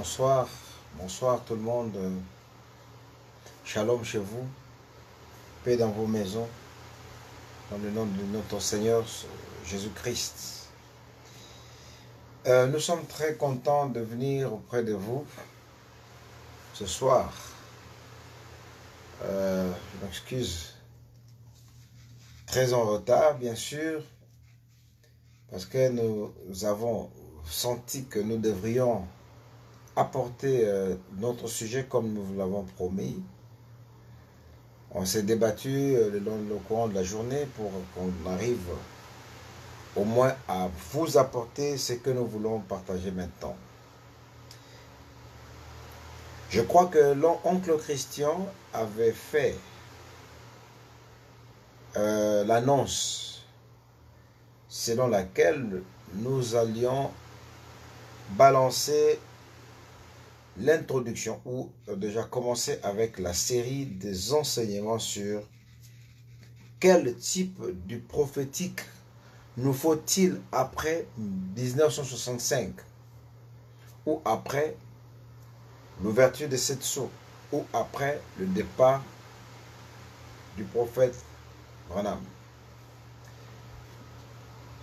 Bonsoir, bonsoir tout le monde. Shalom chez vous, paix dans vos maisons, dans le nom de notre Seigneur Jésus-Christ. Nous sommes très contents de venir auprès de vous ce soir. Je m'excuse, très en retard bien sûr, parce que nous avons senti que nous devrions apporter notre sujet comme nous vous l'avons promis. On s'est débattu le courant de la journée pour qu'on arrive au moins à vous apporter ce que nous voulons partager maintenant. Je crois que l'oncle Christian avait fait l'annonce selon laquelle nous allions balancer l'introduction ou déjà commencer avec la série des enseignements sur quel type de prophétique nous faut-il après 1965 ou après l'ouverture de cette sceaux ou après le départ du prophète Branham.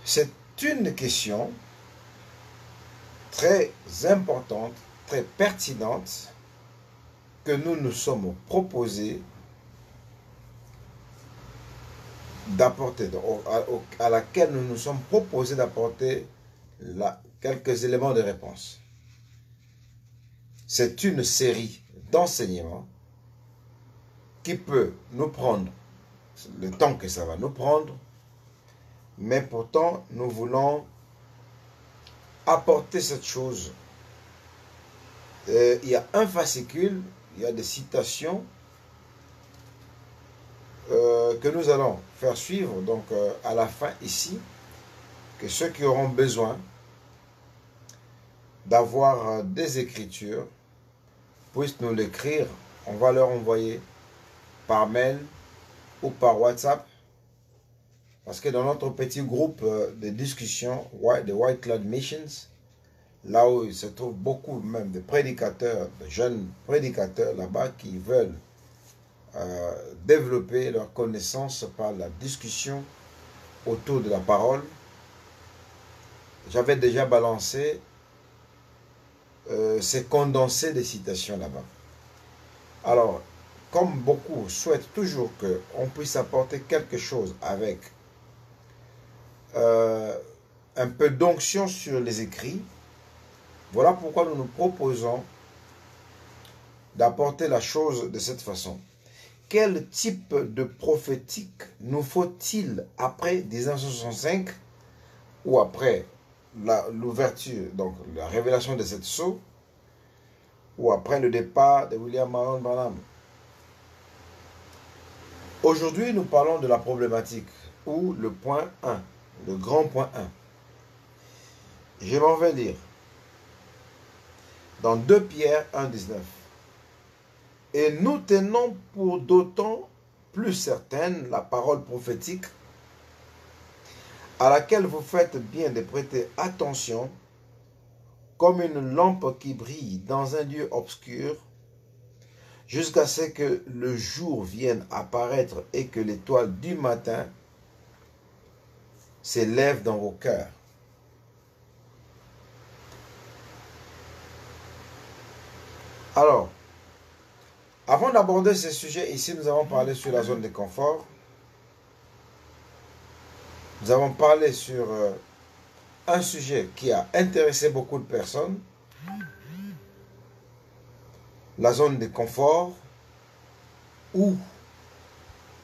C'est une question très importante, très pertinente que nous nous sommes proposés d'apporter, à laquelle nous nous sommes proposés d'apporter quelques éléments de réponse. C'est une série d'enseignements qui peut nous prendre le temps que ça va nous prendre, mais pourtant nous voulons apporter cette chose. Il y a un fascicule, il y a des citations que nous allons faire suivre donc à la fin ici, que ceux qui auront besoin d'avoir des écritures puissent nous l'écrire. On va leur envoyer par mail ou par WhatsApp, parce que dans notre petit groupe de discussion de White Cloud Missions, là où il se trouve beaucoup même de prédicateurs, de jeunes prédicateurs là-bas qui veulent développer leurs connaissances par la discussion autour de la parole. J'avais déjà balancé ces condensés de citations là-bas. Alors, comme beaucoup souhaitent toujours qu'on puisse apporter quelque chose avec un peu d'onction sur les écrits, voilà pourquoi nous nous proposons d'apporter la chose de cette façon. Quel type de prophétique nous faut-il après 1965 ou après l'ouverture, donc la révélation de cette sceau, ou après le départ de William Marion Branham? Aujourd'hui, nous parlons de la problématique, ou le point 1, le grand point 1. Je m'en vais lire dans 2 Pierre 1,19. Et nous tenons pour d'autant plus certaine la parole prophétique à laquelle vous faites bien de prêter attention, comme une lampe qui brille dans un lieu obscur, jusqu'à ce que le jour vienne apparaître et que l'étoile du matin s'élève dans vos cœurs. Alors, avant d'aborder ce sujet, ici nous avons parlé sur la zone de confort. Nous avons parlé sur un sujet qui a intéressé beaucoup de personnes, la zone de confort ou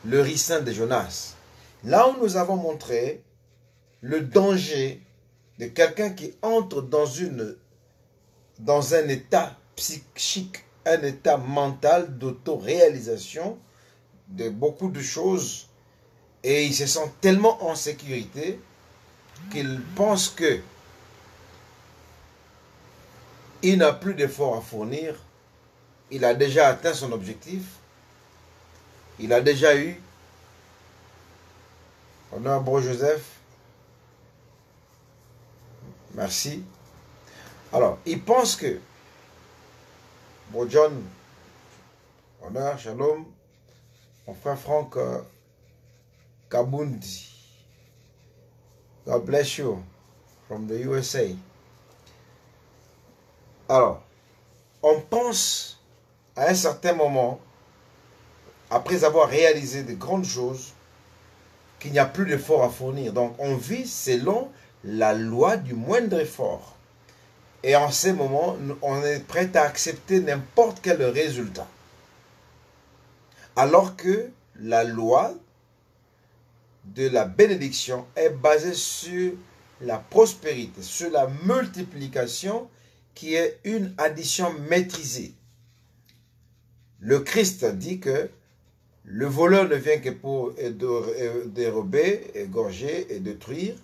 le ricin de Jonas. Là où nous avons montré le danger de quelqu'un qui entre dans un état psychique, un état mental d'autoréalisation de beaucoup de choses, et il se sent tellement en sécurité qu'il pense que il n'a plus d'efforts à fournir, il a déjà atteint son objectif, il a déjà eu. Honneur à Bro Joseph. Merci. Alors, il pense que Bon John, honneur, shalom. Mon frère Franck Kabundi. God bless you from the USA. Alors, on pense à un certain moment, après avoir réalisé de grandes choses, qu'il n'y a plus d'efforts à fournir. Donc, on vit selon la loi du moindre effort. Et en ces moments, on est prêt à accepter n'importe quel résultat. Alors que la loi de la bénédiction est basée sur la prospérité, sur la multiplication qui est une addition maîtrisée. Le Christ dit que le voleur ne vient que pour dérober, égorger et détruire,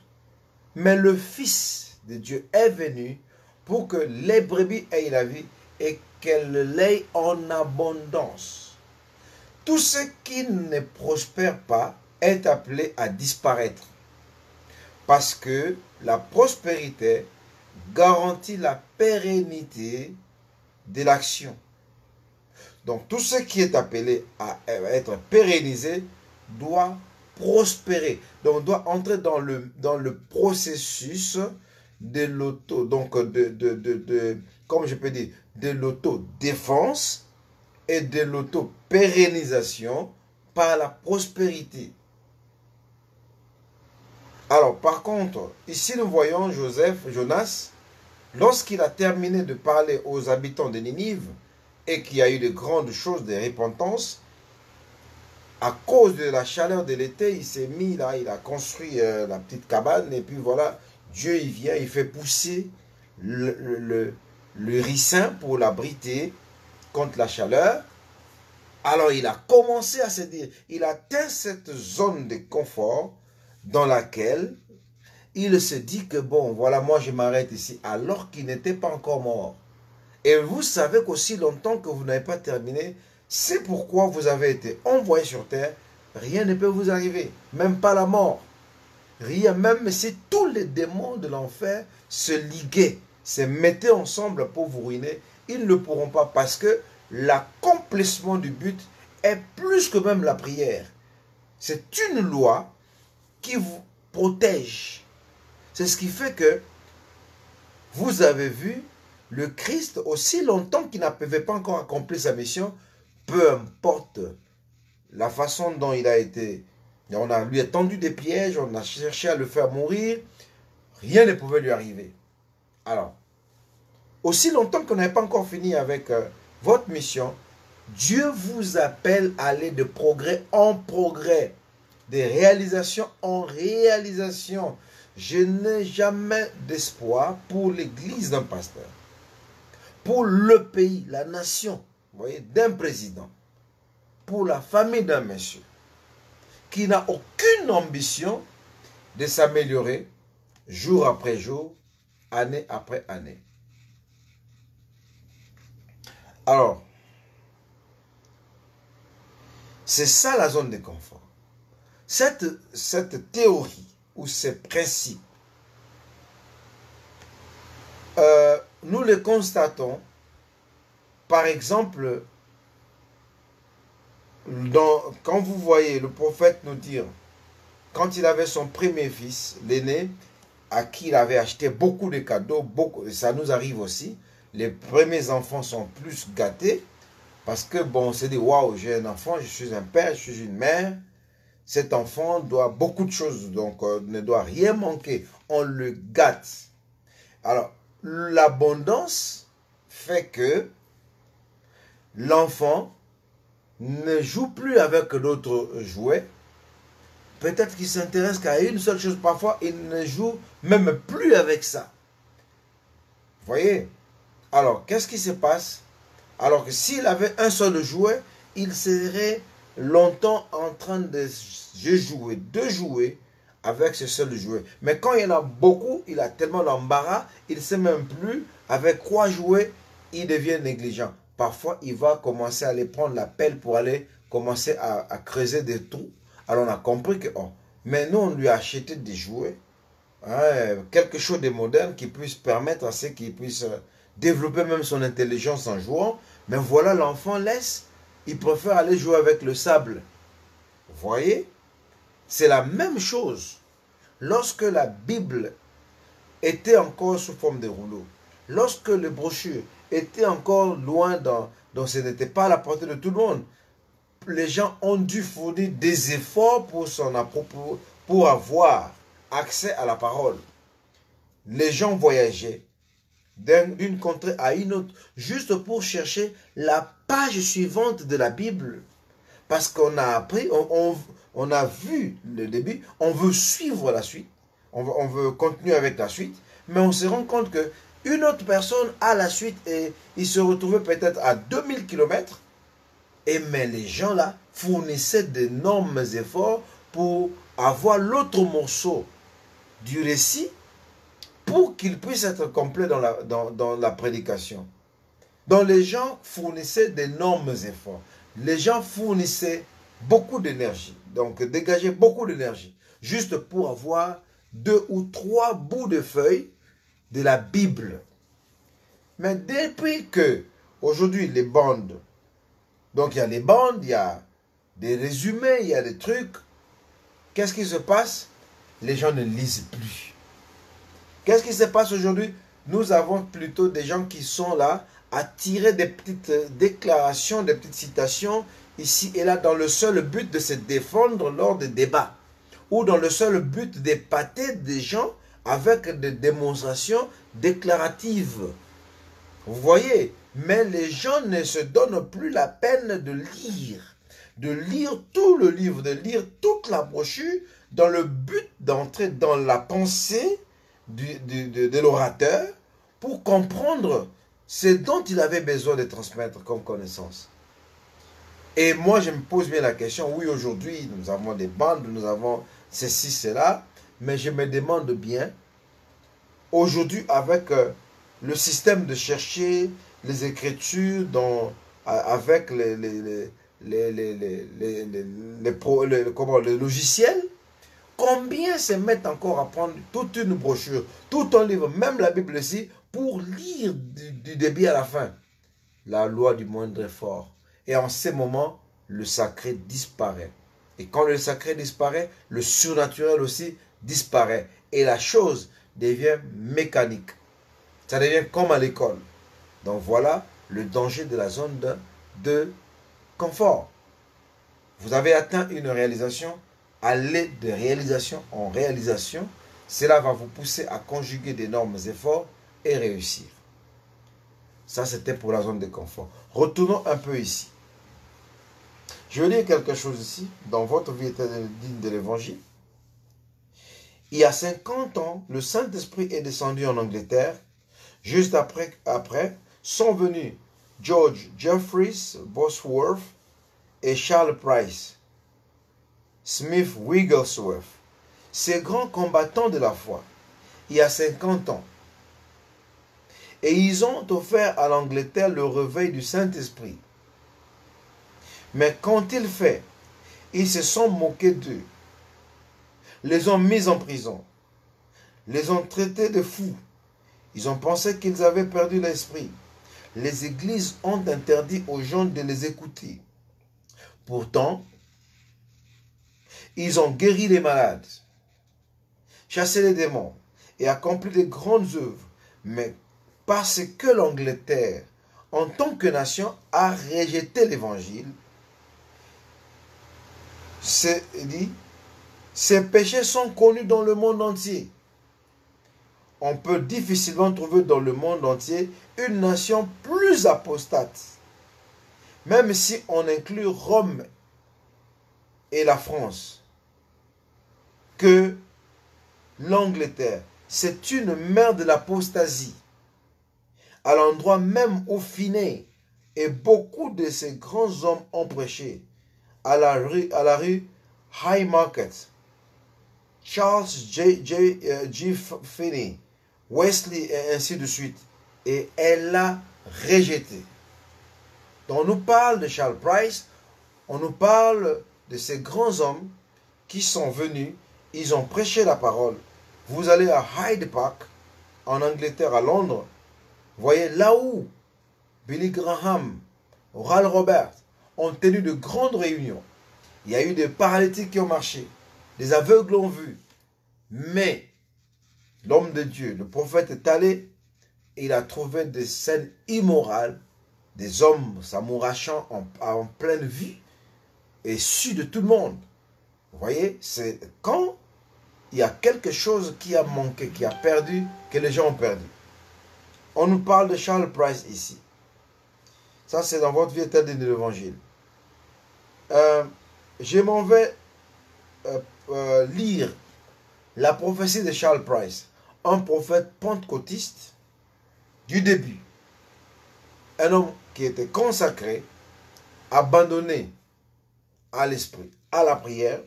mais le Fils de Dieu est venu pour que les brebis aient la vie et qu'elles l'aient en abondance. Tout ce qui ne prospère pas est appelé à disparaître. Parce que la prospérité garantit la pérennité de l'action. Donc tout ce qui est appelé à être pérennisé doit prospérer. Donc on doit entrer dans le processus de l'auto, donc comme je peux dire, de l'autodéfense et de l'auto-pérennisation par la prospérité. Alors, par contre, ici nous voyons Jonas, lorsqu'il a terminé de parler aux habitants de Ninive et qu'il y a eu de grandes choses de repentance, à cause de la chaleur de l'été, il s'est mis là, il a construit la petite cabane et puis voilà, Dieu il vient, il fait pousser le ricin pour l'abriter contre la chaleur. Alors il a commencé à se dire, il atteint cette zone de confort dans laquelle il se dit que bon, voilà, moi je m'arrête ici, alors qu'il n'était pas encore mort. Et vous savez qu'aussi longtemps que vous n'avez pas terminé, c'est pourquoi vous avez été envoyé sur terre, rien ne peut vous arriver, même pas la mort. Rien, même si tous les démons de l'enfer se liguaient, se mettaient ensemble pour vous ruiner, ils ne pourront pas parce que l'accomplissement du but est plus que même la prière. C'est une loi qui vous protège. C'est ce qui fait que vous avez vu le Christ, aussi longtemps qu'il n'avait pas encore accompli sa mission, peu importe la façon dont il a été, on a lui tendu des pièges, on a cherché à le faire mourir, rien ne pouvait lui arriver. Alors, aussi longtemps qu'on n'avait pas encore fini avec votre mission, Dieu vous appelle à aller de progrès en progrès, de réalisation en réalisation. Je n'ai jamais d'espoir pour l'église d'un pasteur, pour le pays, la nation, vous voyez, d'un président, pour la famille d'un monsieur, qui n'a aucune ambition de s'améliorer jour après jour, année après année. Alors, c'est ça la zone de confort. Cette théorie ou ces principes, nous les constatons, par exemple, quand vous voyez le prophète nous dire, quand il avait son premier fils, l'aîné, à qui il avait acheté beaucoup de cadeaux, ça nous arrive aussi, les premiers enfants sont plus gâtés, parce que bon, on s'est dit, waouh, j'ai un enfant, je suis un père, je suis une mère, cet enfant doit beaucoup de choses, donc ne doit rien manquer, on le gâte. Alors, l'abondance fait que l'enfant ne joue plus avec d'autres jouets. Peut-être qu'il s'intéresse qu'à une seule chose. Parfois, il ne joue même plus avec ça. Vous voyez? Alors, qu'est-ce qui se passe? Alors que s'il avait un seul jouet, il serait longtemps en train de jouer avec ce seul jouet. Mais quand il y en a beaucoup, il a tellement d'embarras, il ne sait même plus avec quoi jouer, il devient négligent. Parfois, il va commencer à aller prendre la pelle pour aller commencer à creuser des trous. Alors, on a compris que, oh, mais nous, on lui a acheté des jouets, hein, quelque chose de moderne qui puisse permettre à ce qu'il puisse développer même son intelligence en jouant. Mais voilà, l'enfant laisse, il préfère aller jouer avec le sable. Vous voyez? C'est la même chose. Lorsque la Bible était encore sous forme de rouleau, lorsque les brochures étaient encore loin, donc ce n'était pas à la portée de tout le monde, les gens ont dû fournir des efforts pour avoir accès à la parole. Les gens voyageaient d'une contrée à une autre juste pour chercher la page suivante de la Bible. Parce qu'on a appris, on a vu le début, on veut suivre la suite, on veut continuer avec la suite, mais on se rend compte que une autre personne a la suite et il se retrouvait peut-être à 2000 km. Mais les gens là fournissaient d'énormes efforts pour avoir l'autre morceau du récit pour qu'il puisse être complet dans la prédication. Donc les gens fournissaient d'énormes efforts. Les gens fournissaient beaucoup d'énergie, donc dégageaient beaucoup d'énergie, juste pour avoir 2 ou 3 bouts de feuilles de la Bible. Mais depuis que, aujourd'hui, les bandes, donc il y a les bandes, il y a des résumés, il y a des trucs, qu'est-ce qui se passe? Les gens ne lisent plus. Qu'est-ce qui se passe aujourd'hui? Nous avons plutôt des gens qui sont là à tirer des petites déclarations, des petites citations ici et là dans le seul but de se défendre lors des débats ou dans le seul but d'épater des gens avec des démonstrations déclaratives. Vous voyez? Mais les gens ne se donnent plus la peine de lire tout le livre, de lire toute la brochure dans le but d'entrer dans la pensée de l'orateur pour comprendre ce dont il avait besoin de transmettre comme connaissance. Et moi, je me pose bien la question, oui, aujourd'hui, nous avons des bandes, nous avons ceci, cela, mais je me demande bien, aujourd'hui, avec le système de chercher les écritures avec le logiciel, combien se mettent encore à prendre toute une brochure, tout un livre, même la Bible ici, pour lire du début à la fin. La loi du moindre effort. Et en ces moments, le sacré disparaît. Et quand le sacré disparaît, le surnaturel aussi disparaît. Et la chose devient mécanique. Ça devient comme à l'école. Donc voilà le danger de la zone de confort. Vous avez atteint une réalisation, aller de réalisation en réalisation. Cela va vous pousser à conjuguer d'énormes efforts et réussir. Ça, c'était pour la zone de confort. Retournons un peu ici. Je vais lire quelque chose ici, dans votre vie digne de l'évangile. Il y a 50 ans, le Saint-Esprit est descendu en Angleterre. Juste après sont venus George Jeffreys Bosworth et Charles Price, Smith Wigglesworth, ces grands combattants de la foi, il y a 50 ans. Et ils ont offert à l'Angleterre le réveil du Saint-Esprit. Mais quand il fait, ils se sont moqués d'eux, les ont mis en prison, les ont traités de fous. Ils ont pensé qu'ils avaient perdu l'esprit. Les églises ont interdit aux gens de les écouter. Pourtant, ils ont guéri les malades, chassé les démons et accompli de grandes œuvres. Mais parce que l'Angleterre, en tant que nation, a rejeté l'évangile, ces péchés sont connus dans le monde entier. On peut difficilement trouver dans le monde entier une nation plus apostate. Même si on inclut Rome et la France, que l'Angleterre, c'est une mer de l'apostasie. À l'endroit même où Finney et beaucoup de ces grands hommes ont prêché, à la rue High Market, Charles G. Finney, Wesley et ainsi de suite. Et elle l'a rejeté. Donc on nous parle de Charles Price, on nous parle de ces grands hommes qui sont venus, ils ont prêché la parole. Vous allez à Hyde Park, en Angleterre, à Londres, voyez là où Billy Graham Oral Roberts ont tenu de grandes réunions. Il y a eu des paralytiques qui ont marché, des aveugles ont vu. Mais l'homme de Dieu, le prophète est allé, et il a trouvé des scènes immorales, des hommes s'amourachant en pleine vue, et su de tout le monde. Vous voyez, c'est quand il y a quelque chose qui a manqué, qui a perdu, que les gens ont perdu. On nous parle de Charles Price ici. Ça, c'est dans votre vie éternelle de l'Évangile. Je m'en vais lire la prophétie de Charles Price, un prophète pentecôtiste du début. Un homme qui était consacré, abandonné à l'esprit, à la prière,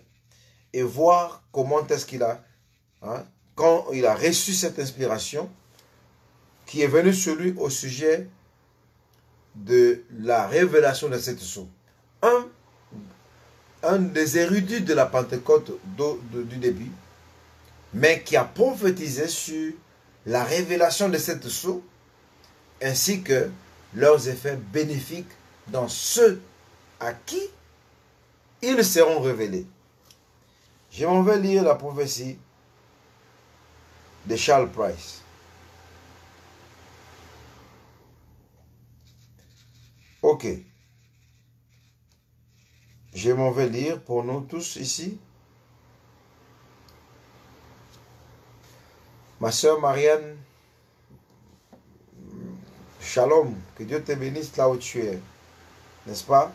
et voir comment est-ce qu'il a, quand il a reçu cette inspiration, qui est venue sur lui au sujet de la révélation de cette sceau. Un des érudits de la Pentecôte du début, mais qui a prophétisé sur la révélation de cette sceau, ainsi que leurs effets bénéfiques dans ceux à qui ils seront révélés. Je m'en vais lire la prophétie de Charles Price. Ok. Je m'en vais lire pour nous tous ici. Ma soeur Marianne, shalom, que Dieu te bénisse là où tu es, n'est-ce pas?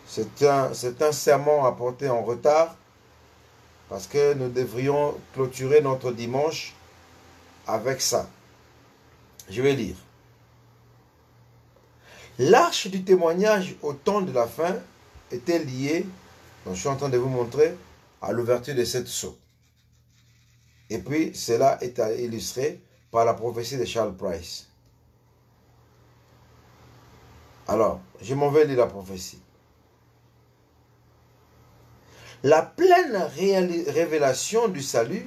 C'est un sermon apporté en retard parce que nous devrions clôturer notre dimanche avec ça. Je vais lire. L'arche du témoignage au temps de la fin était liée, donc je suis en train de vous montrer, à l'ouverture de cette sceau. Et puis, cela est illustré par la prophétie de Charles Price. Alors, je m'en vais lire la prophétie. La pleine révélation du salut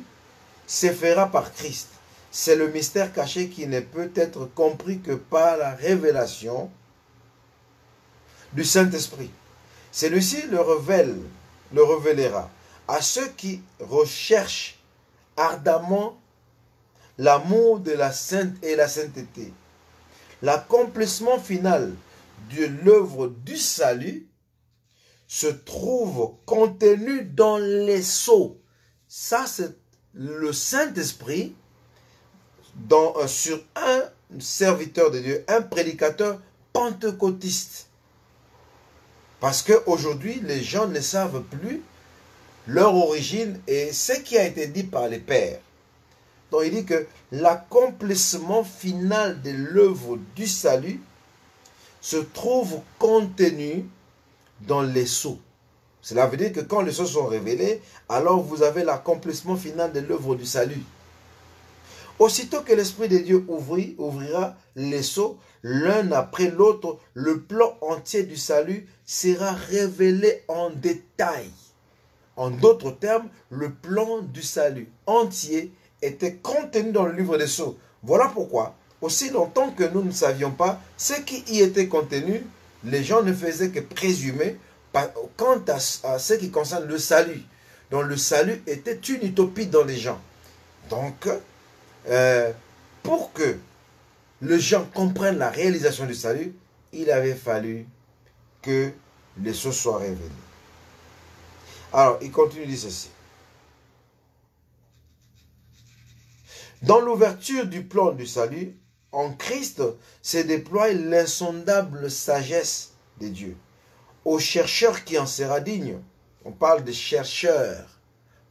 se fera par Christ. C'est le mystère caché qui ne peut être compris que par la révélation du Saint-Esprit. Celui-ci le révélera à ceux qui recherchent ardemment l'amour de la sainte et la sainteté. L'accomplissement final de l'œuvre du salut se trouve contenu dans les sceaux. Ça, c'est le Saint-Esprit sur un serviteur de Dieu, un prédicateur pentecôtiste. Parce qu'aujourd'hui, les gens ne savent plus leur origine et ce qui a été dit par les pères. Donc il dit que l'accomplissement final de l'œuvre du salut se trouve contenu dans les sceaux. Cela veut dire que quand les sceaux sont révélés, alors vous avez l'accomplissement final de l'œuvre du salut. Aussitôt que l'Esprit de Dieu ouvrira les sceaux, l'un après l'autre, le plan entier du salut sera révélé en détail. En d'autres termes, le plan du salut entier était contenu dans le livre des sceaux. Voilà pourquoi, aussi longtemps que nous ne savions pas ce qui y était contenu, les gens ne faisaient que présumer quant à ce qui concerne le salut. Donc le salut était une utopie dans les gens. Donc, pour que les gens comprennent la réalisation du salut, il avait fallu que les choses soient révélées. Alors, il continue de dire ceci. Dans l'ouverture du plan du salut, en Christ se déploie l'insondable sagesse de Dieu. Au chercheur qui en sera digne, on parle de chercheurs,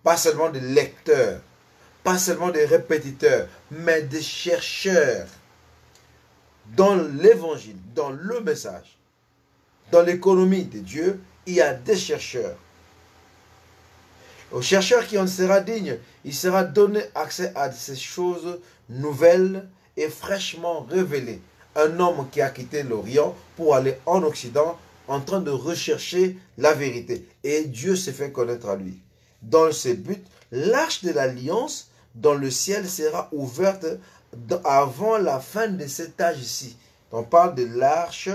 pas seulement de lecteurs, pas seulement des répétiteurs, mais des chercheurs dans l'évangile, dans le message, dans l'économie de Dieu, il y a des chercheurs. Au chercheur qui en sera digne, il sera donné accès à ces choses nouvelles et fraîchement révélées. Un homme qui a quitté l'Orient pour aller en Occident en train de rechercher la vérité. Et Dieu s'est fait connaître à lui. Dans ce but, l'arche de l'alliance dans le ciel sera ouverte avant la fin de cet âge-ci. On parle de l'arche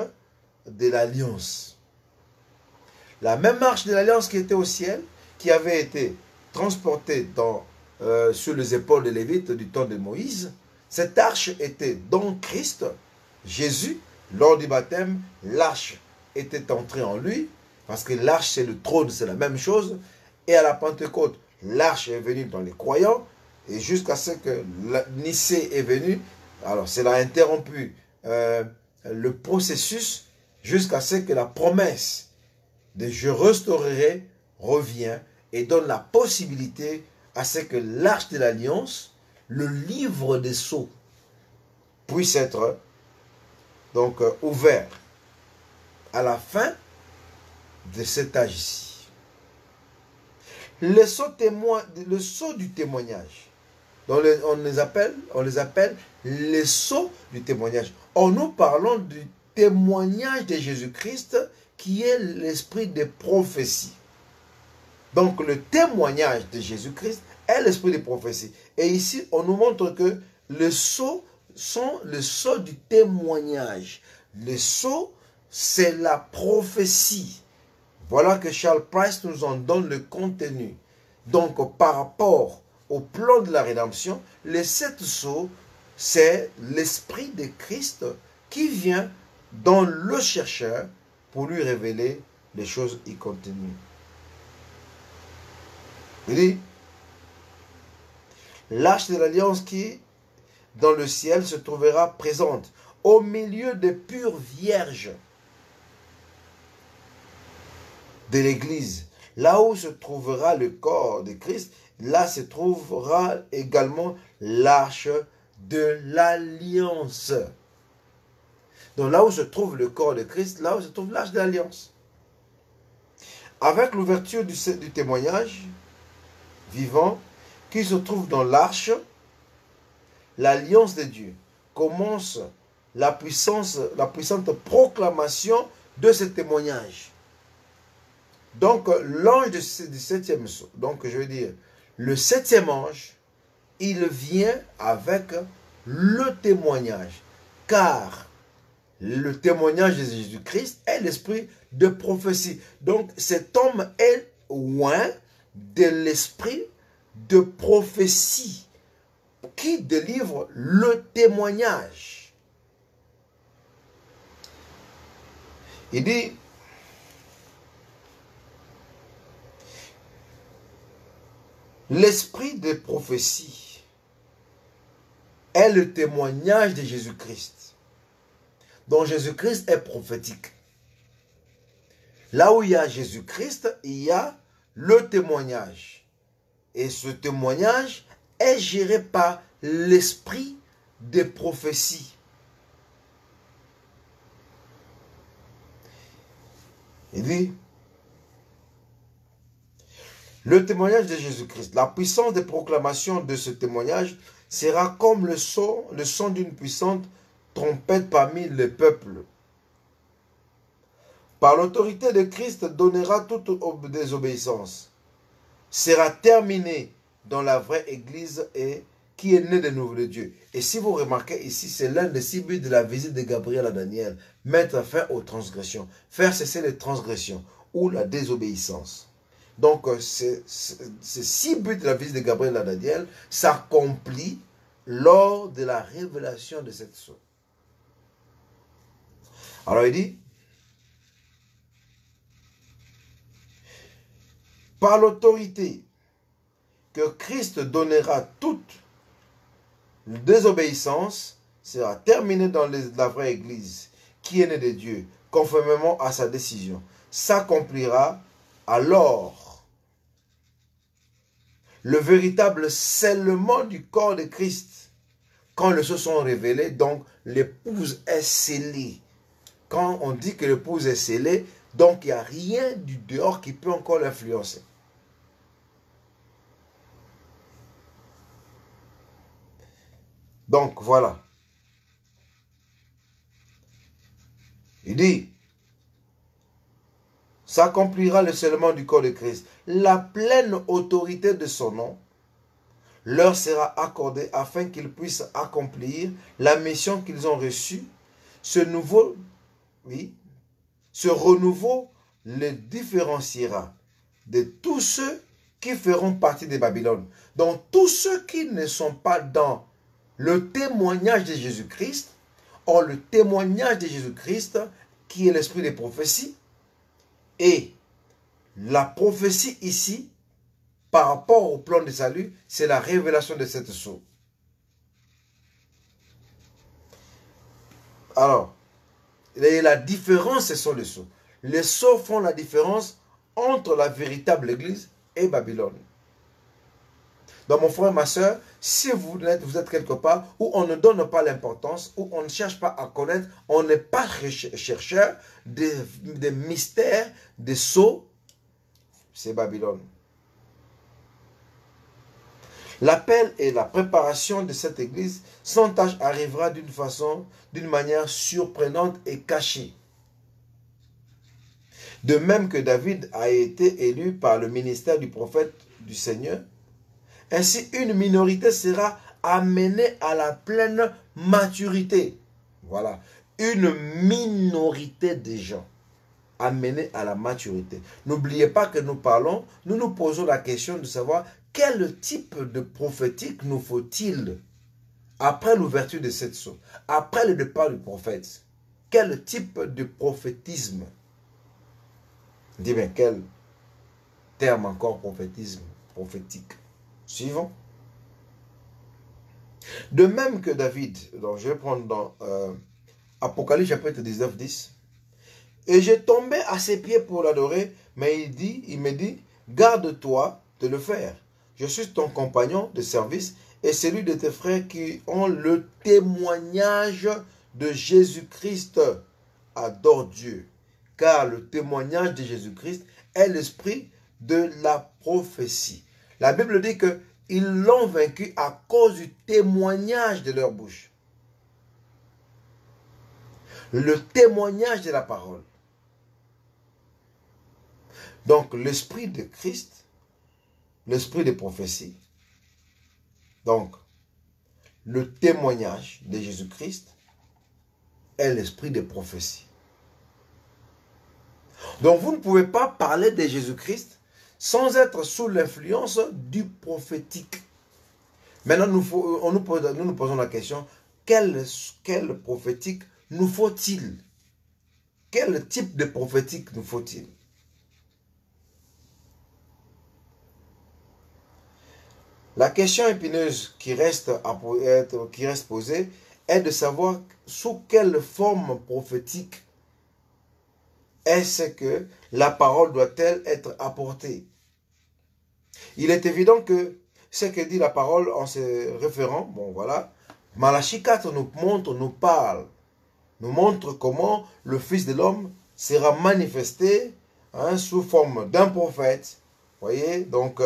de l'alliance. La même arche de l'alliance qui était au ciel, qui avait été transportée sur les épaules de Lévite du temps de Moïse, cette arche était dans Christ, Jésus, lors du baptême, l'arche était entrée en lui, parce que l'arche c'est le trône, c'est la même chose, et à la Pentecôte, l'arche est venue dans les croyants, et jusqu'à ce que Nicée est venue, alors cela a interrompu le processus, jusqu'à ce que la promesse de je restaurerai revient et donne la possibilité à ce que l'arche de l'alliance, le livre des sceaux, puisse être donc ouvert à la fin de cet âge ici. Le sceau du témoignage, on les appelle les sceaux du témoignage. Or, nous parlons du témoignage de Jésus-Christ qui est l'esprit des prophéties. Donc, le témoignage de Jésus-Christ est l'esprit des prophéties. Et ici, on nous montre que les sceaux sont le sceau du témoignage. Le sceau, c'est la prophétie. Voilà que Charles Price nous en donne le contenu. Donc, par rapport au plan de la rédemption, les 7 sceaux, c'est l'esprit de Christ qui vient dans le chercheur pour lui révéler les choses y contenues. Il dit, l'arche de l'alliance qui, dans le ciel, se trouvera présente au milieu des pures vierges de l'Église. Là où se trouvera le corps de Christ, là se trouvera également l'arche de l'alliance. Donc là où se trouve le corps de Christ, là où se trouve l'arche de l'alliance. Avec l'ouverture du témoignage vivant qui se trouve dans l'arche, l'alliance de Dieu, commence la puissante proclamation de ce témoignage. Donc, l'ange du 7e sceau, donc je veux dire, le 7e ange, il vient avec le témoignage. Car le témoignage de Jésus-Christ est l'esprit de prophétie. Donc, cet homme est loin de l'esprit de prophétie qui délivre le témoignage. Il dit, l'esprit de prophétie est le témoignage de Jésus-Christ. Donc Jésus-Christ est prophétique. Là où il y a Jésus-Christ, il y a le témoignage. Et ce témoignage est géré par l'esprit de prophétie. Il dit, le témoignage de Jésus-Christ, la puissance de proclamation de ce témoignage sera comme le son d'une puissante trompette parmi les peuples. Par l'autorité de Christ donnera toute désobéissance. Sera terminée dans la vraie Église et qui est née de nouveau de Dieu. Et si vous remarquez ici, c'est l'un des 6 buts de la visite de Gabriel à Daniel. Mettre fin aux transgressions. Faire cesser les transgressions ou la désobéissance. Donc, ces 6 buts de la visite de Gabriel à Daniel s'accomplissent lors de la révélation de cette sceau. Alors, il dit, par l'autorité que Christ donnera toute désobéissance, sera terminée dans la vraie Église, qui est née de Dieu, conformément à sa décision. S'accomplira alors le véritable scellement du corps de Christ. Quand les choses sont révélées, donc l'épouse est scellée. Quand on dit que l'épouse est scellée, donc il n'y a rien du dehors qui peut encore l'influencer. Donc voilà. Il dit, s'accomplira le scellement du corps de Christ. La pleine autorité de son nom leur sera accordée afin qu'ils puissent accomplir la mission qu'ils ont reçue Ce nouveau, oui, ce renouveau le différenciera de tous ceux qui feront partie de Babylone. Donc tous ceux qui ne sont pas dans le témoignage de Jésus-Christ, or le témoignage de Jésus-Christ qui est l'esprit des prophéties, et la prophétie ici, par rapport au plan de salut, c'est la révélation de cette sceau. Alors, la différence, ce sont les sceaux. Les sceaux font la différence entre la véritable église et Babylone. Donc mon frère, ma soeur, si vous êtes quelque part où on ne donne pas l'importance, où on ne cherche pas à connaître, on n'est pas chercheur des mystères, des sceaux, c'est Babylone. L'appel et la préparation de cette église sans tâche arrivera d'une manière surprenante et cachée. De même que David a été élu par le ministère du prophète du Seigneur, ainsi une minorité sera amenée à la pleine maturité. Voilà, une minorité de gens amenés à la maturité. N'oubliez pas que nous nous posons la question de savoir quel type de prophétique nous faut-il après l'ouverture de cette sceau, après le départ du prophète. Quel type de prophétisme? Dis bien, quel terme encore prophétisme, prophétique? Suivant. De même que David, donc je vais prendre dans Apocalypse chapitre 19, 10. Et j'ai tombé à ses pieds pour l'adorer, mais il me dit, garde-toi de le faire. Je suis ton compagnon de service et celui de tes frères qui ont le témoignage de Jésus-Christ. Adore Dieu, car le témoignage de Jésus-Christ est l'esprit de la prophétie. La Bible dit qu'ils l'ont vaincu à cause du témoignage de leur bouche. Le témoignage de la parole. Donc l'esprit de Christ, l'esprit de prophétie, donc le témoignage de Jésus-Christ est l'esprit de prophétie. Donc vous ne pouvez pas parler de Jésus-Christ sans être sous l'influence du prophétique. Maintenant, nous nous posons la question, quel prophétique nous faut-il? Quel type de prophétique nous faut-il? La question épineuse qui reste posée est de savoir sous quelle forme prophétique est-ce que la parole doit-elle être apportée. Il est évident que ce que dit la parole en se référant, bon voilà, Malachie 4 nous montre comment le Fils de l'homme sera manifesté sous forme d'un prophète. Voyez, donc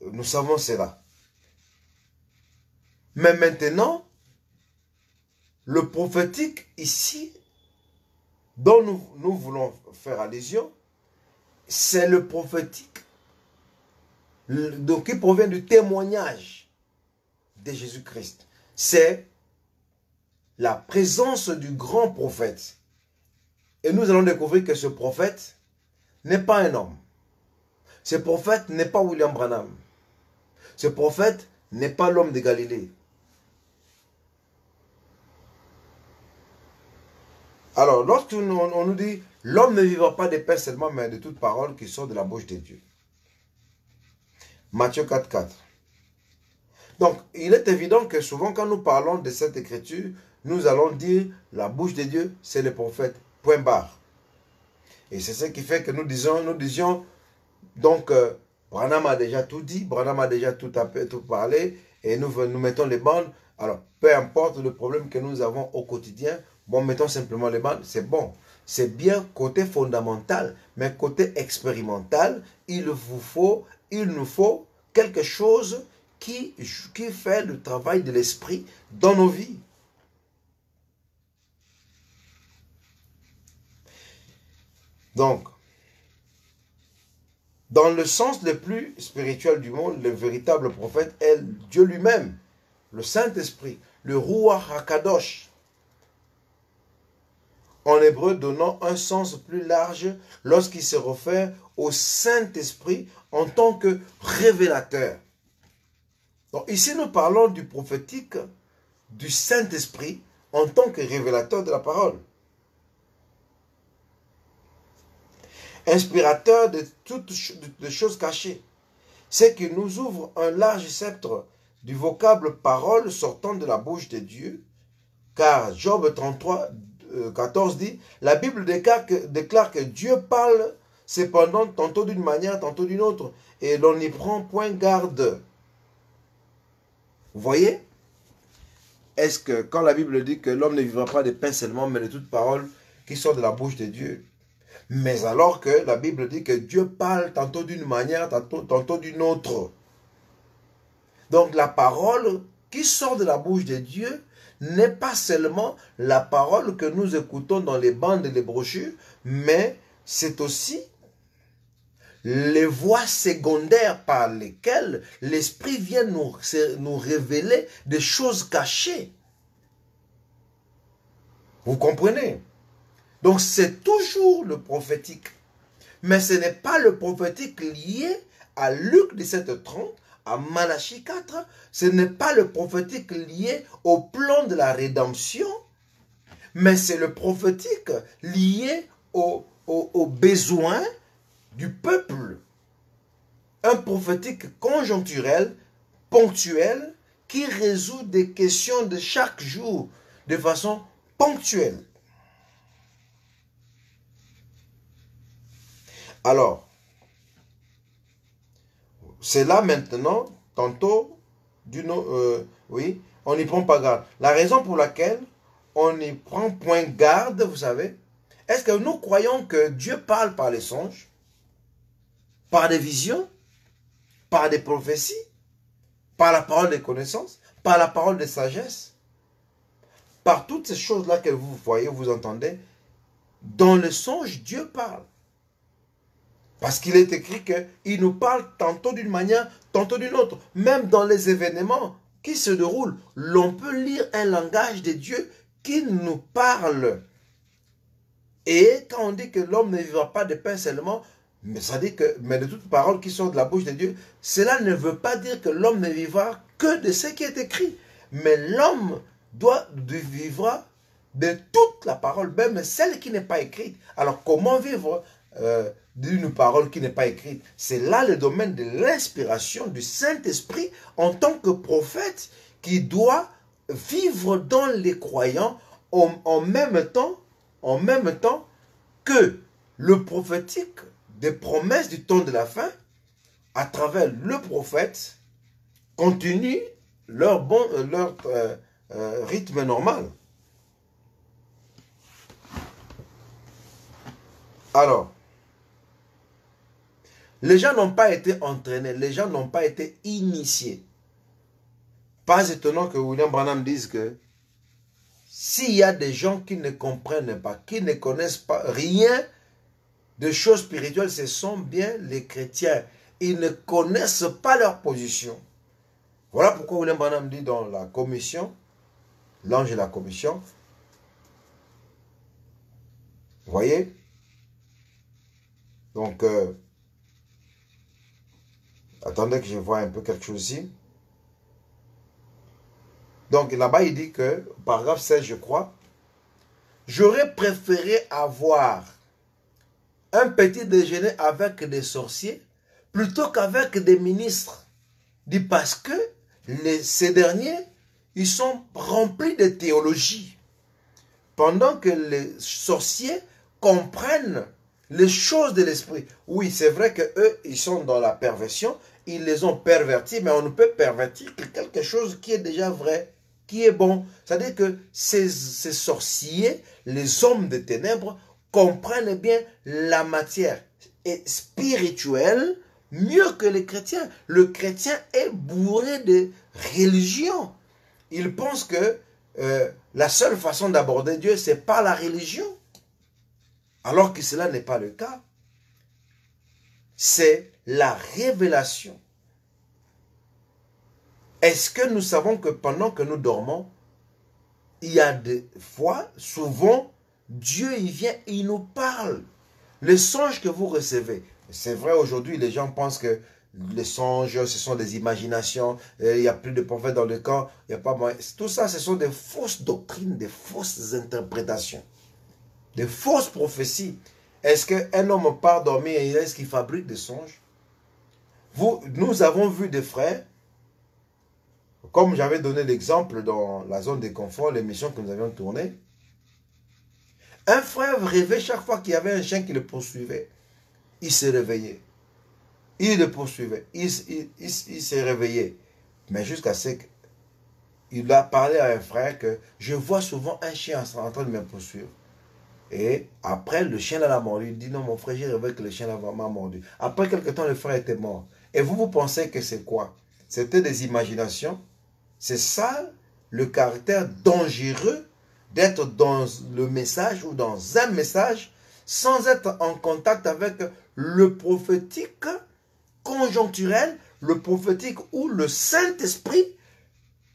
nous savons cela. Mais maintenant, le prophétique ici, dont nous voulons faire allusion, c'est le prophétique donc, qui provient du témoignage de Jésus-Christ. C'est la présence du grand prophète. Et nous allons découvrir que ce prophète n'est pas un homme. Ce prophète n'est pas William Branham. Ce prophète n'est pas l'homme de Galilée. Alors, lorsqu'on nous dit « L'homme ne vivra pas de pain seulement, mais de toute parole qui sort de la bouche de Dieu ». Matthieu 4, 4. Donc, il est évident que souvent quand nous parlons de cette écriture, nous allons dire « La bouche de Dieu, c'est le prophète ». Point barre. Et c'est ce qui fait que nous disions donc, Branham a déjà tout dit, Branham a déjà tout parlé, et nous mettons les bandes. Alors, peu importe le problème que nous avons au quotidien, bon, mettons simplement les bandes, c'est bon. C'est bien côté fondamental, mais côté expérimental, il nous faut quelque chose qui fait le travail de l'esprit dans nos vies. Donc, dans le sens le plus spirituel du monde, le véritable prophète est Dieu lui-même, le Saint-Esprit, le Ruach HaKadosh. en hébreu donnant un sens plus large lorsqu'il se réfère au Saint-Esprit en tant que révélateur. Donc ici, nous parlons du prophétique, du Saint-Esprit en tant que révélateur de la parole. Inspirateur de toutes les choses cachées. C'est qu'il nous ouvre un large sceptre du vocable parole sortant de la bouche de Dieu. Car Job 33, 14 dit, la Bible déclare que Dieu parle cependant tantôt d'une manière, tantôt d'une autre, et l'on n'y prend point garde. Vous voyez? Est-ce que quand la Bible dit que l'homme ne vivra pas de pain seulement, mais de toute parole qui sort de la bouche de Dieu, mais alors que la Bible dit que Dieu parle tantôt d'une manière, tantôt d'une autre. Donc la parole qui sort de la bouche de Dieu n'est pas seulement la parole que nous écoutons dans les bandes et les brochures, mais c'est aussi les voies secondaires par lesquelles l'Esprit vient nous révéler des choses cachées. Vous comprenez? Donc c'est toujours le prophétique. Mais ce n'est pas le prophétique lié à Luc 17:30, à Malachie 4. Ce n'est pas le prophétique lié au plan de la rédemption. Mais c'est le prophétique lié aux besoins du peuple. Un prophétique conjoncturel, ponctuel, qui résout des questions de chaque jour de façon ponctuelle. Alors, c'est là maintenant, tantôt, oui, on n'y prend pas garde. La raison pour laquelle on n'y prend point garde, vous savez, est-ce que nous croyons que Dieu parle par les songes, par des visions, par des prophéties, par la parole de connaissance, par la parole de sagesse, par toutes ces choses-là que vous voyez, vous entendez, dans le songe, Dieu parle. Parce qu'il est écrit qu'il nous parle tantôt d'une manière, tantôt d'une autre. Même dans les événements qui se déroulent, l'on peut lire un langage de Dieu qui nous parle. Et quand on dit que l'homme ne vivra pas de pain seulement, mais ça dit que, mais de toutes paroles qui sont de la bouche de Dieu, cela ne veut pas dire que l'homme ne vivra que de ce qui est écrit. Mais l'homme doit vivre de toute la parole, même celle qui n'est pas écrite. Alors comment vivre d'une parole qui n'est pas écrite? C'est là le domaine de l'inspiration du Saint-Esprit en tant que prophète qui doit vivre dans les croyants en même temps que le prophétique des promesses du temps de la fin, à travers le prophète, continue leur rythme normal. Alors, les gens n'ont pas été entraînés, les gens n'ont pas été initiés. Pas étonnant que William Branham dise que s'il y a des gens qui ne comprennent pas, qui ne connaissent pas rien de choses spirituelles, ce sont bien les chrétiens. Ils ne connaissent pas leur position. Voilà pourquoi William Branham dit dans la commission, l'ange de la commission, vous voyez? Donc, attendez que je vois un peu quelque chose ici. Donc là-bas, il dit que, paragraphe 16, je crois, j'aurais préféré avoir un petit déjeuner avec des sorciers plutôt qu'avec des ministres. Dit parce que ces derniers, ils sont remplis de théologie. Pendant que les sorciers comprennent les choses de l'esprit. Oui, c'est vrai qu'eux, ils sont dans la perversion, ils les ont pervertis, mais on ne peut pervertir que quelque chose qui est déjà vrai, qui est bon. C'est-à-dire que ces sorciers, les hommes de ténèbres, comprennent bien la matière spirituelle mieux que les chrétiens. Le chrétien est bourré de religion. Il pense que la seule façon d'aborder Dieu, c'est par la religion. Alors que cela n'est pas le cas. C'est la révélation. Est-ce que nous savons que pendant que nous dormons, il y a des fois, souvent, Dieu, il vient, il nous parle. Les songes que vous recevez, c'est vrai aujourd'hui, les gens pensent que les songes, ce sont des imaginations, il n'y a plus de prophètes dans le camp, il n'y a pas moyen. Tout ça, ce sont des fausses doctrines, des fausses interprétations, des fausses prophéties. Est-ce qu'un homme part dormir et est-ce qu'il fabrique des songes? Nous avons vu des frères, comme j'avais donné l'exemple dans la zone de confort, l'émission que nous avions tournée. Un frère rêvait chaque fois qu'il y avait un chien qui le poursuivait. Il se réveillait. Il le poursuivait. Il s'est réveillé. Mais jusqu'à ce qu'il a parlé à un frère que je vois souvent un chien en train de me poursuivre. Et après, le chien l'a mordu. Il dit non, mon frère, j'ai rêvé que le chien m'a mordu. Après quelque temps, le frère était mort. Et vous pensez que c'est quoi? C'était des imaginations. C'est ça le caractère dangereux d'être dans le message ou dans un message sans être en contact avec le prophétique conjoncturel, le prophétique où le Saint-Esprit,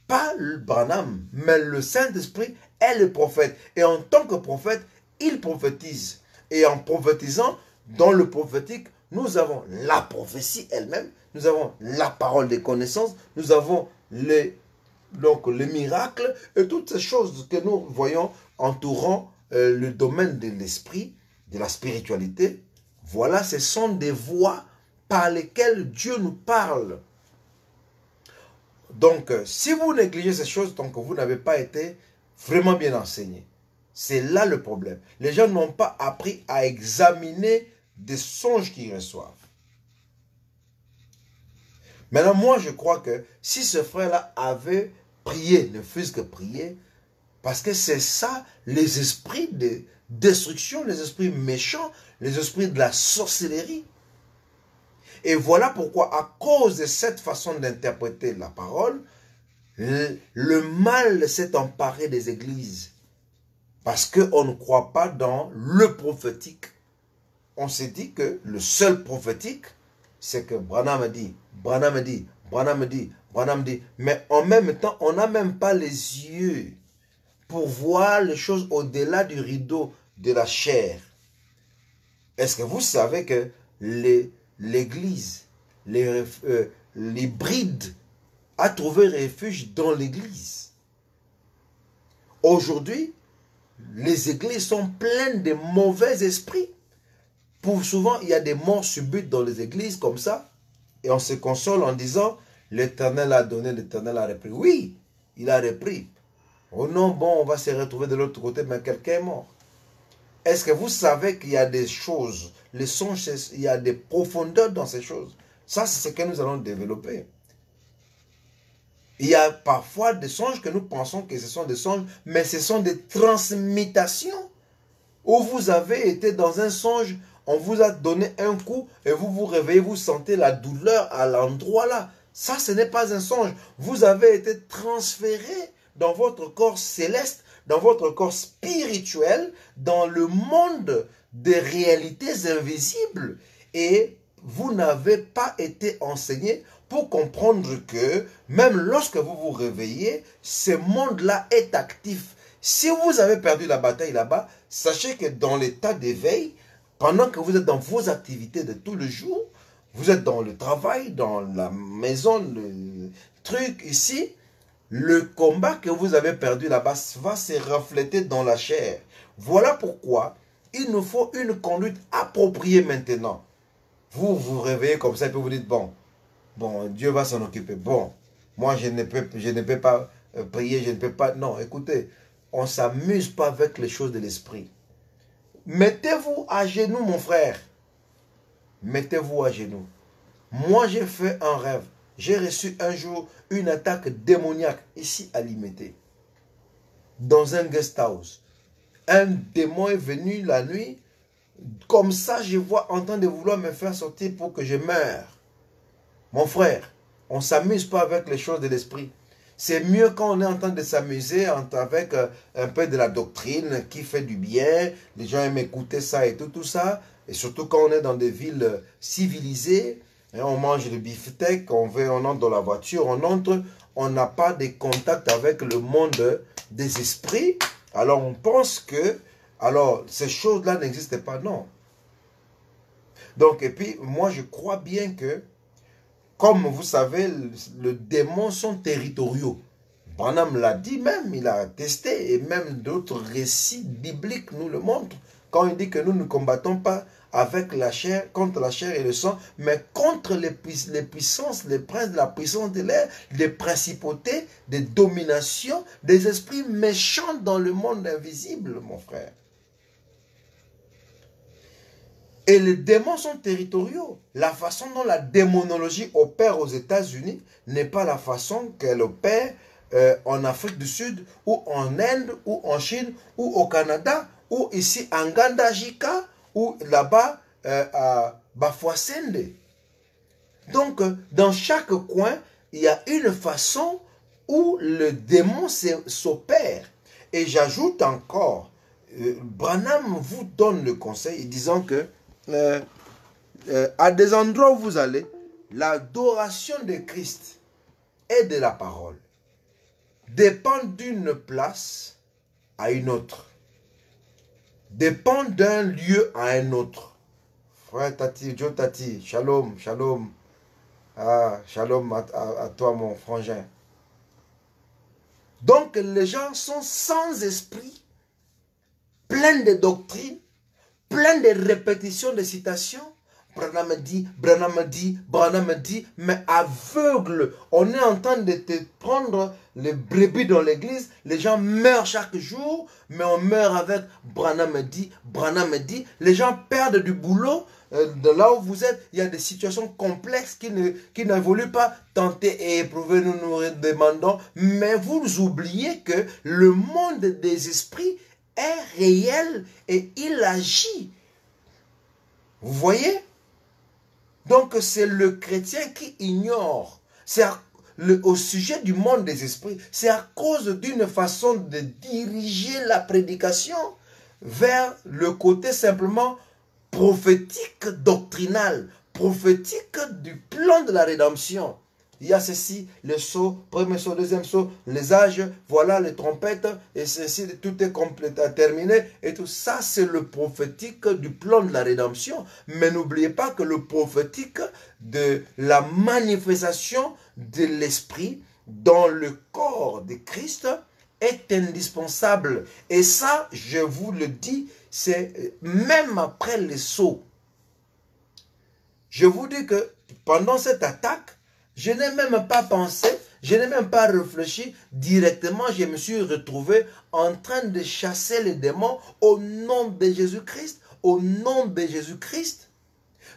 pas le Branham, mais le Saint-Esprit est le prophète. Et en tant que prophète, il prophétise. Et en prophétisant, dans le prophétique, nous avons la prophétie elle-même, nous avons la parole des connaissances, nous avons les miracles et toutes ces choses que nous voyons entourant le domaine de l'esprit, de la spiritualité. Voilà, ce sont des voies par lesquelles Dieu nous parle. Donc, si vous négligez ces choses, donc vous n'avez pas été vraiment bien enseigné. C'est là le problème. Les gens n'ont pas appris à examiner des songes qu'ils reçoivent. Maintenant, moi, je crois que si ce frère-là avait prié, ne fût-ce que prié, parce que c'est ça, les esprits de destruction, les esprits méchants, les esprits de la sorcellerie. Et voilà pourquoi, à cause de cette façon d'interpréter la parole, le mal s'est emparé des églises. Parce qu'on ne croit pas dans le prophétique. On s'est dit que le seul prophétique, c'est que Branham dit, Branham dit, Branham dit, Branham dit. Mais en même temps, on n'a même pas les yeux pour voir les choses au-delà du rideau de la chair. Est-ce que vous savez que l'église, les brides, a trouvé refuge dans l'église? Aujourd'hui, les églises sont pleines de mauvais esprits. Pour souvent, il y a des morts subites dans les églises comme ça. Et on se console en disant, l'Éternel a donné, l'Éternel a repris. Oui, il a repris. Oh non, bon, on va se retrouver de l'autre côté, mais quelqu'un est mort. Est-ce que vous savez qu'il y a des choses, les songes, il y a des profondeurs dans ces choses? Ça, c'est ce que nous allons développer. Il y a parfois des songes que nous pensons que ce sont des songes, mais ce sont des transmutations. Où vous avez été dans un songe, on vous a donné un coup et vous vous réveillez, vous sentez la douleur à l'endroit là. Ça, ce n'est pas un songe. Vous avez été transféré dans votre corps céleste, dans votre corps spirituel, dans le monde des réalités invisibles. Et vous n'avez pas été enseigné pour comprendre que même lorsque vous vous réveillez, ce monde-là est actif. Si vous avez perdu la bataille là-bas, sachez que dans l'état d'éveil, pendant que vous êtes dans vos activités de tout le jour, vous êtes dans le travail, dans la maison, le truc ici, le combat que vous avez perdu là-bas va se refléter dans la chair. Voilà pourquoi il nous faut une conduite appropriée maintenant. Vous vous réveillez comme ça et puis vous dites, bon, Dieu va s'en occuper. Bon, moi je ne peux pas prier, je ne peux pas... Non, écoutez, on ne s'amuse pas avec les choses de l'esprit. Mettez-vous à genoux, mon frère. Mettez-vous à genoux. Moi, j'ai fait un rêve. J'ai reçu un jour une attaque démoniaque ici à Limété, dans un guest house. Un démon est venu la nuit. Comme ça, je vois en train de vouloir me faire sortir pour que je meure. Mon frère, on ne s'amuse pas avec les choses de l'esprit. C'est mieux quand on est en train de s'amuser avec un peu de la doctrine qui fait du bien. Les gens aiment écouter ça et tout ça. Et surtout quand on est dans des villes civilisées. Et on mange le beefsteak, on entre dans la voiture, on n'a pas de contact avec le monde des esprits. Alors on pense que alors ces choses-là n'existent pas, non. Donc, et puis, moi, je crois bien que, comme vous savez, les démons sont territoriaux. Branham l'a dit même, il a testé, et même d'autres récits bibliques nous le montrent, quand il dit que nous ne combattons pas avec la chair, contre la chair et le sang, mais contre les puissances, les princes de la puissance de l'air, les principautés, des dominations, des esprits méchants dans le monde invisible, mon frère. Et les démons sont territoriaux. La façon dont la démonologie opère aux États-Unis n'est pas la façon qu'elle opère en Afrique du Sud, ou en Inde, ou en Chine, ou au Canada, ou ici en Gandajika, ou là-bas à Bafouassende. Donc, dans chaque coin, il y a une façon où le démon s'opère. Et j'ajoute encore, Branham vous donne le conseil disant que à des endroits où vous allez, l'adoration de Christ et de la parole dépend d'une place à une autre, dépend d'un lieu à un autre. Frère Tati, Joe Tati, shalom, shalom. Ah, shalom à toi mon frangin. Donc les gens sont sans esprit, pleins de doctrines, pleins de répétitions de citations. Branham dit, Branham dit, Branham dit, mais aveugle. On est en train de te prendre les brebis dans l'église. Les gens meurent chaque jour, mais on meurt avec Branham dit, Branham dit. Les gens perdent du boulot. De là où vous êtes, il y a des situations complexes qui n'évoluent pas. Tenter et éprouver, nous nous demandons. Mais vous oubliez que le monde des esprits est réel et il agit. Vous voyez? Donc c'est le chrétien qui ignore. C'est au sujet du monde des esprits. C'est à cause d'une façon de diriger la prédication vers le côté simplement prophétique doctrinal, prophétique du plan de la rédemption. Il y a ceci, le sceau, premier sceau, deuxième sceau, les âges, voilà les trompettes, et ceci, tout est complet, terminé. Et tout ça, c'est le prophétique du plan de la rédemption. Mais n'oubliez pas que le prophétique de la manifestation de l'esprit dans le corps de Christ est indispensable. Et ça, je vous le dis, c'est même après les sceaux. Je vous dis que pendant cette attaque, je n'ai même pas pensé, je n'ai même pas réfléchi directement. Je me suis retrouvé en train de chasser les démons au nom de Jésus-Christ. Au nom de Jésus-Christ.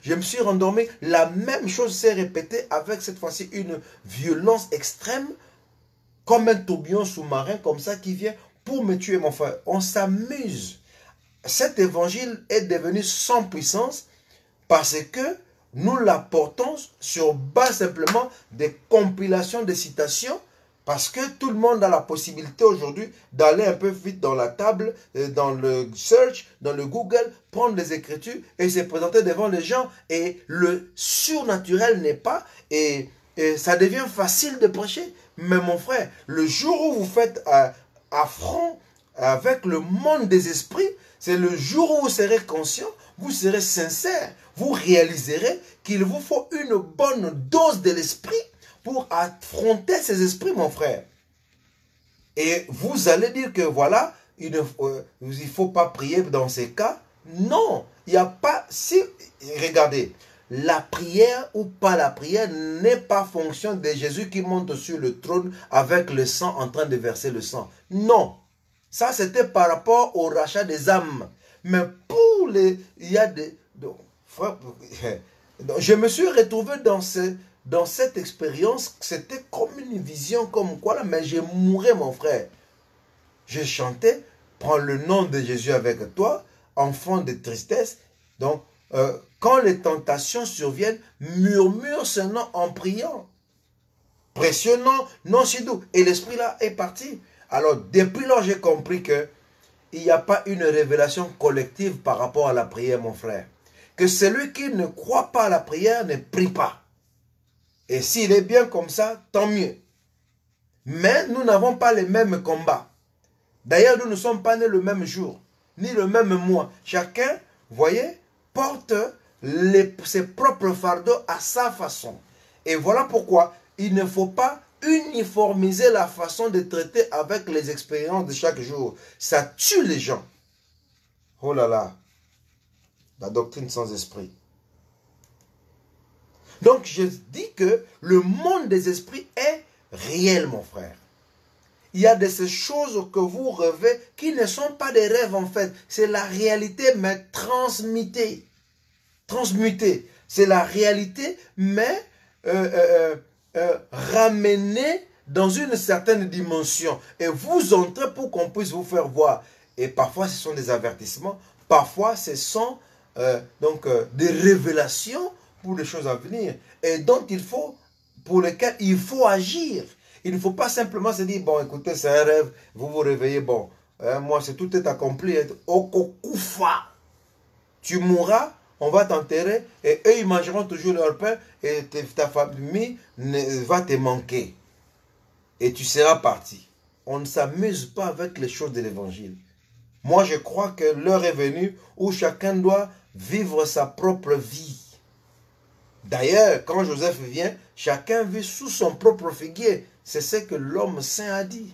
Je me suis rendormi. La même chose s'est répétée avec cette fois-ci une violence extrême, comme un tourbillon sous-marin comme ça qui vient pour me tuer, mon frère. On s'amuse. Cet évangile est devenu sans puissance parce que nous l'apportons sur base simplement des compilations de citations, parce que tout le monde a la possibilité aujourd'hui d'aller un peu vite dans la table, dans le search, dans le Google, prendre des écritures et se présenter devant les gens. Et le surnaturel n'est pas, et ça devient facile de prêcher. Mais mon frère, le jour où vous faites affront avec le monde des esprits, c'est le jour où vous serez conscient, vous serez sincère, vous réaliserez qu'il vous faut une bonne dose de l'esprit pour affronter ces esprits, mon frère. Et vous allez dire que voilà, il ne faut pas prier dans ces cas. Non, il n'y a pas... Si, regardez, la prière ou pas la prière n'est pas fonction de Jésus qui monte sur le trône avec le sang en train de verser le sang. Non, ça c'était par rapport au rachat des âmes. Mais pour les... Il y a des... Donc, je me suis retrouvé dans cette expérience. C'était comme une vision, comme quoi là, mais je mourais, mon frère. Je chantais, prends le nom de Jésus avec toi, enfant de tristesse. Donc, quand les tentations surviennent, murmure ce nom en priant. Pressionnant, non si doux. Et l'esprit là est parti. Alors, depuis lors, j'ai compris que il n'y a pas une révélation collective par rapport à la prière, mon frère. Que celui qui ne croit pas à la prière ne prie pas. Et s'il est bien comme ça, tant mieux. Mais nous n'avons pas les mêmes combats. D'ailleurs, nous ne sommes pas nés le même jour. ni le même mois. Chacun, voyez, porte ses propres fardeaux à sa façon. Et voilà pourquoi il ne faut pas uniformiser la façon de traiter avec les expériences de chaque jour. Ça tue les gens. Oh là là, la doctrine sans esprit. Donc je dis que le monde des esprits est réel, mon frère. Il y a de ces choses que vous rêvez qui ne sont pas des rêves en fait. C'est la réalité mais transmutée. Transmutée. C'est la réalité mais ramenée dans une certaine dimension. Et vous entrez pour qu'on puisse vous faire voir. Et parfois ce sont des avertissements. Parfois ce sont des révélations pour les choses à venir. Et donc pour lesquelles il faut agir. Il ne faut pas simplement se dire, bon, écoutez, c'est un rêve, vous vous réveillez, bon, moi, tout est accompli. Okokoufa, tu mourras, on va t'enterrer, et eux, ils mangeront toujours leur pain, et ta famille va te manquer. Et tu seras parti. On ne s'amuse pas avec les choses de l'évangile. Moi, je crois que l'heure est venue où chacun doit vivre sa propre vie. D'ailleurs, quand Joseph vient, chacun vit sous son propre figuier. C'est ce que l'homme saint a dit.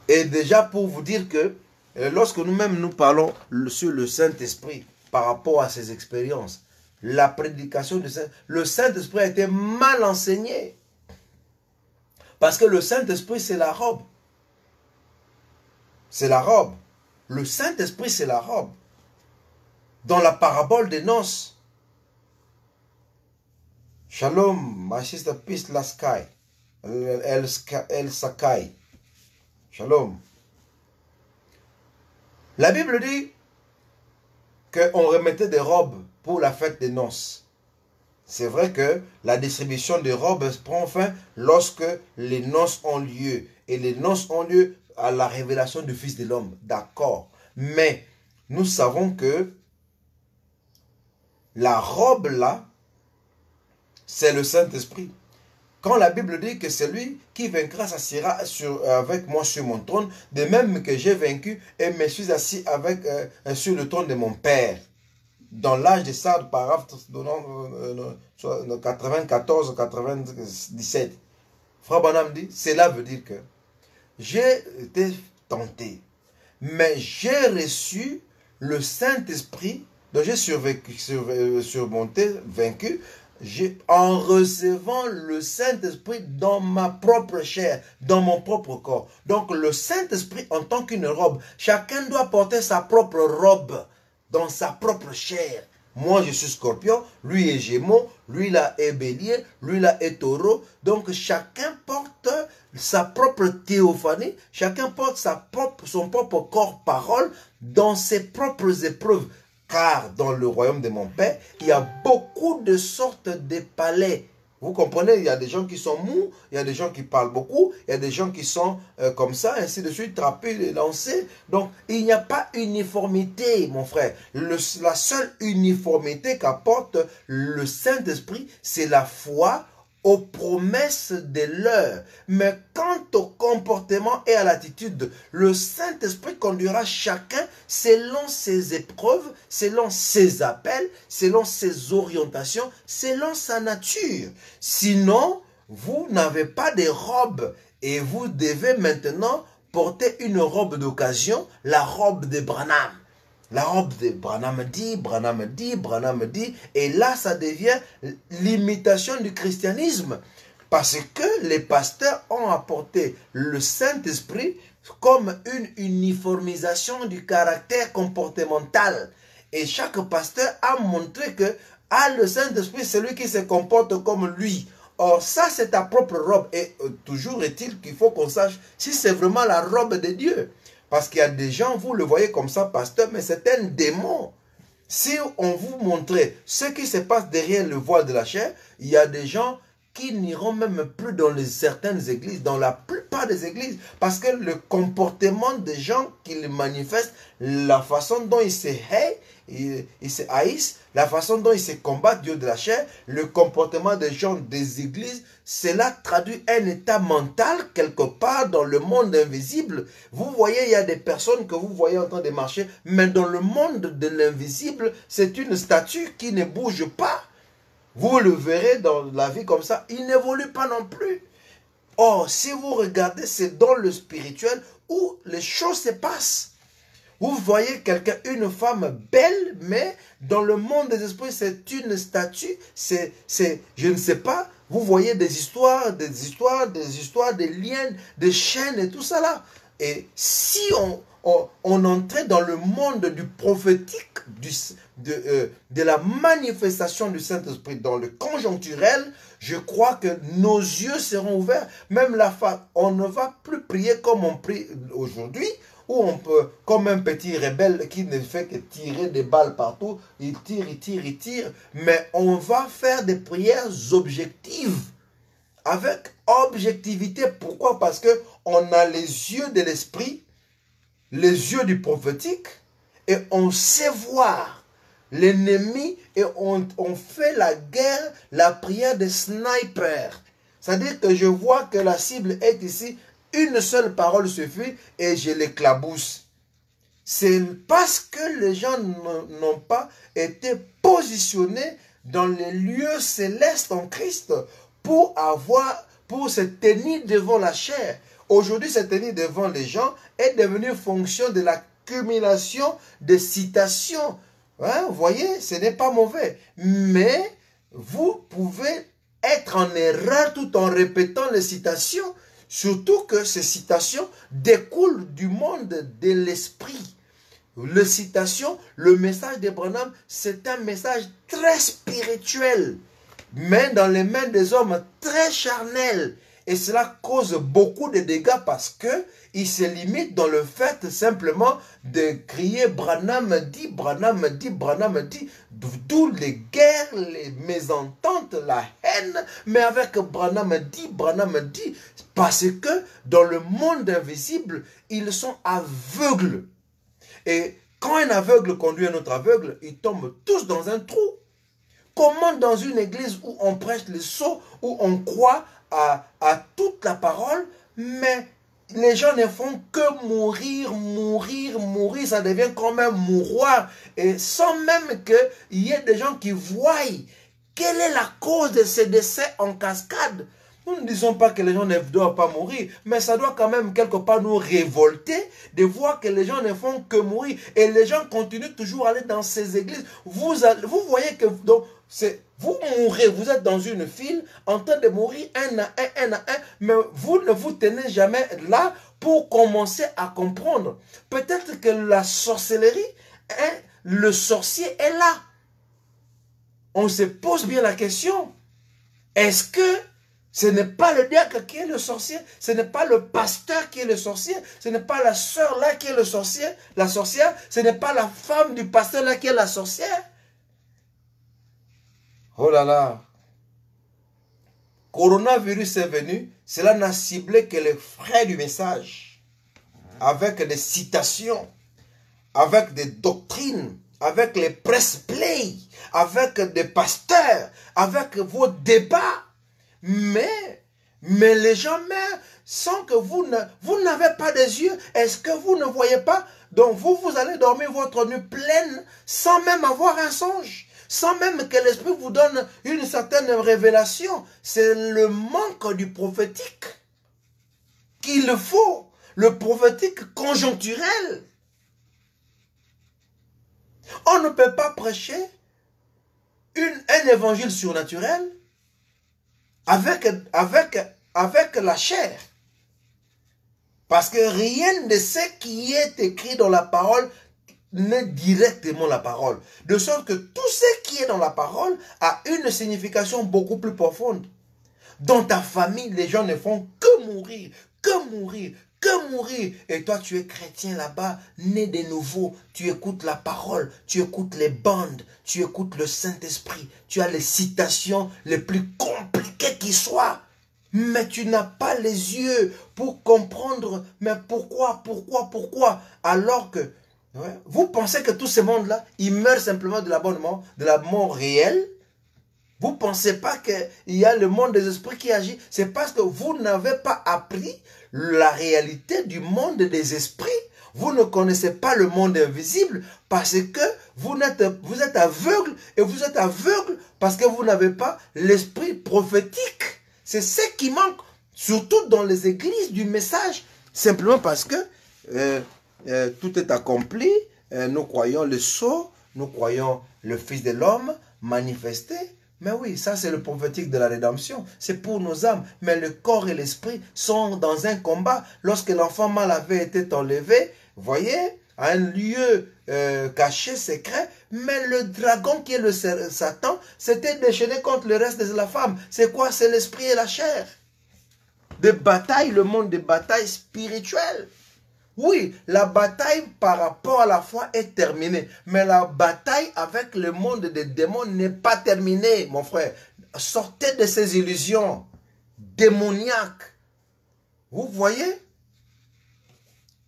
Et déjà pour vous dire que lorsque nous-mêmes nous parlons sur le Saint-Esprit par rapport à ses expériences, la prédication du Saint-Esprit, le Saint-Esprit a été mal enseigné. Parce que le Saint-Esprit c'est la robe. C'est la robe. Le Saint-Esprit c'est la robe. Dans la parabole des noces, Shalom, my sister, peace, la sky. El Sakai. Shalom. La Bible dit qu'on remettait des robes pour la fête des noces. C'est vrai que la distribution des robes prend fin lorsque les noces ont lieu. Et les noces ont lieu à la révélation du Fils de l'homme. D'accord. Mais nous savons que la robe là, c'est le Saint-Esprit. Quand la Bible dit que celui qui vaincra s'assiera avec moi sur mon trône, de même que j'ai vaincu et me suis assis sur le trône de mon Père. Dans l'âge de Sardes, paragraphe 94-97, Frère Branham dit, cela veut dire que j'ai été tenté, mais j'ai reçu le Saint-Esprit, donc j'ai surmonté, vaincu, en recevant le Saint-Esprit dans ma propre chair, dans mon propre corps. Donc le Saint-Esprit en tant qu'une robe, chacun doit porter sa propre robe dans sa propre chair. Moi je suis Scorpion, lui est Gémeaux, lui là est Bélier, lui là est Taureau. Donc chacun porte sa propre théophanie, chacun porte son propre corps-parole dans ses propres épreuves. Car dans le royaume de mon Père, il y a beaucoup de sortes de palais. Vous comprenez, il y a des gens qui sont mous, il y a des gens qui parlent beaucoup, il y a des gens qui sont comme ça, ainsi de suite, trapus, lancés. Donc, il n'y a pas uniformité, mon frère. La seule uniformité qu'apporte le Saint-Esprit, c'est la foi aux promesses de l'heure. Mais quant au comportement et à l'attitude, le Saint-Esprit conduira chacun selon ses épreuves, selon ses appels, selon ses orientations, selon sa nature. Sinon, vous n'avez pas de robe et vous devez maintenant porter une robe d'occasion, la robe de Branham. La robe de Branham dit, et là ça devient l'imitation du christianisme. Parce que les pasteurs ont apporté le Saint-Esprit comme une uniformisation du caractère comportemental. Et chaque pasteur a montré que le Saint-Esprit, c'est lui qui se comporte comme lui. Or, ça, c'est ta propre robe. Et toujours est-il qu'il faut qu'on sache si c'est vraiment la robe de Dieu. Parce qu'il y a des gens, vous le voyez comme ça, pasteur, mais c'est un démon. Si on vous montrait ce qui se passe derrière le voile de la chair, il y a des gens qui n'iront même plus dans certaines églises, dans la plupart des églises, parce que le comportement des gens qu'ils manifestent, la façon dont ils se haïssent, la façon dont ils se combattent, Dieu de la chair, le comportement des gens des églises, cela traduit un état mental quelque part dans le monde invisible. Vous voyez, il y a des personnes que vous voyez en train de marcher, mais dans le monde de l'invisible, c'est une statue qui ne bouge pas. Vous le verrez dans la vie comme ça, il n'évolue pas non plus. Or, si vous regardez, c'est dans le spirituel où les choses se passent. Vous voyez quelqu'un, une femme belle, mais dans le monde des esprits, c'est une statue, je ne sais pas, vous voyez des histoires, des liens, des chaînes et tout ça là. Et si on entrait dans le monde du prophétique, de la manifestation du Saint-Esprit dans le conjoncturel, je crois que nos yeux seront ouverts. Même la femme, on ne va plus prier comme on prie aujourd'hui, où on peut, comme un petit rebelle qui ne fait que tirer des balles partout, il tire, mais on va faire des prières objectives, avec objectivité. Pourquoi? Parce que on a les yeux de l'esprit, les yeux du prophétique, et on sait voir l'ennemi, et on fait la guerre, la prière des snipers. C'est-à-dire que je vois que la cible est ici, une seule parole suffit et je l'éclabousse. C'est parce que les gens n'ont pas été positionnés dans les lieux célestes en Christ pour se tenir devant la chair. Aujourd'hui, se tenir devant les gens est devenu fonction de l'accumulation de citations. Hein, vous voyez, ce n'est pas mauvais. Mais vous pouvez être en erreur tout en répétant les citations. Surtout que ces citations découlent du monde de l'esprit. Les citations, le message de Branham, c'est un message très spirituel, mais dans les mains des hommes très charnels. Et cela cause beaucoup de dégâts parce que il se limite dans le fait simplement de crier Branham dit, Branham dit, Branham dit, d'où les guerres, les mésententes, la haine, mais avec Branham dit, parce que dans le monde invisible, ils sont aveugles. Et quand un aveugle conduit un autre aveugle, ils tombent tous dans un trou. Comment dans une église où on prêche les sceaux, où on croit à toute la parole, mais les gens ne font que mourir, ça devient comme un mouroir, et sans même qu'il y ait des gens qui voient quelle est la cause de ces décès en cascade. Nous ne disons pas que les gens ne doivent pas mourir, mais ça doit quand même quelque part nous révolter de voir que les gens ne font que mourir, et les gens continuent toujours à aller dans ces églises. Vous voyez que donc, vous mourrez, vous êtes dans une file en train de mourir un à un, mais vous ne vous tenez jamais là pour commencer à comprendre. Peut-être que la sorcellerie, le sorcier est là. On se pose bien la question. Est-ce que ce n'est pas le diacre qui est le sorcier? Ce n'est pas le pasteur qui est le sorcier? Ce n'est pas la sœur là qui est le sorcier, la sorcière? Ce n'est pas la femme du pasteur là qui est la sorcière? Oh là là! Coronavirus est venu, cela n'a ciblé que les frais du message, avec des citations, avec des doctrines, avec les press-play, avec des pasteurs, avec vos débats. Mais les gens meurent sans que vous n'avez pas des yeux. Est-ce que vous ne voyez pas? Donc vous allez dormir votre nuit pleine sans même avoir un songe, sans même que l'esprit vous donne une certaine révélation. C'est le manque du prophétique qu'il faut, le prophétique conjoncturel. On ne peut pas prêcher un évangile surnaturel avec la chair. Parce que rien de ce qui est écrit dans la parole n'est directement la parole. De sorte que tout ce qui est dans la parole a une signification beaucoup plus profonde. Dans ta famille, les gens ne font que mourir, que mourir. Et toi, tu es chrétien là-bas, né de nouveau. Tu écoutes la parole, tu écoutes les bandes, tu écoutes le Saint-Esprit. Tu as les citations les plus compliquées qui soient. Mais tu n'as pas les yeux pour comprendre. Mais pourquoi? Alors que vous pensez que tous ces mondes-là, ils meurent simplement de l'abonnement, de la mort réelle. Vous ne pensez pas qu'il y a le monde des esprits qui agit? C'est parce que vous n'avez pas appris la réalité du monde des esprits. Vous ne connaissez pas le monde invisible parce que vous êtes aveugle, et vous êtes aveugle parce que vous n'avez pas l'esprit prophétique. C'est ce qui manque, surtout dans les églises du message, simplement parce que tout est accompli. Nous croyons le sceau, nous croyons le Fils de l'homme manifesté. Mais oui, ça c'est le prophétique de la rédemption. C'est pour nos âmes. Mais le corps et l'esprit sont dans un combat. Lorsque l'enfant mâle avait été enlevé, voyez, à un lieu caché, secret, mais le dragon qui est le Satan s'était déchaîné contre le reste de la femme. C'est quoi? C'est l'esprit et la chair. Des batailles, le monde des batailles spirituelles. Oui, la bataille par rapport à la foi est terminée. Mais la bataille avec le monde des démons n'est pas terminée, mon frère. Sortez de ces illusions démoniaques. Vous voyez?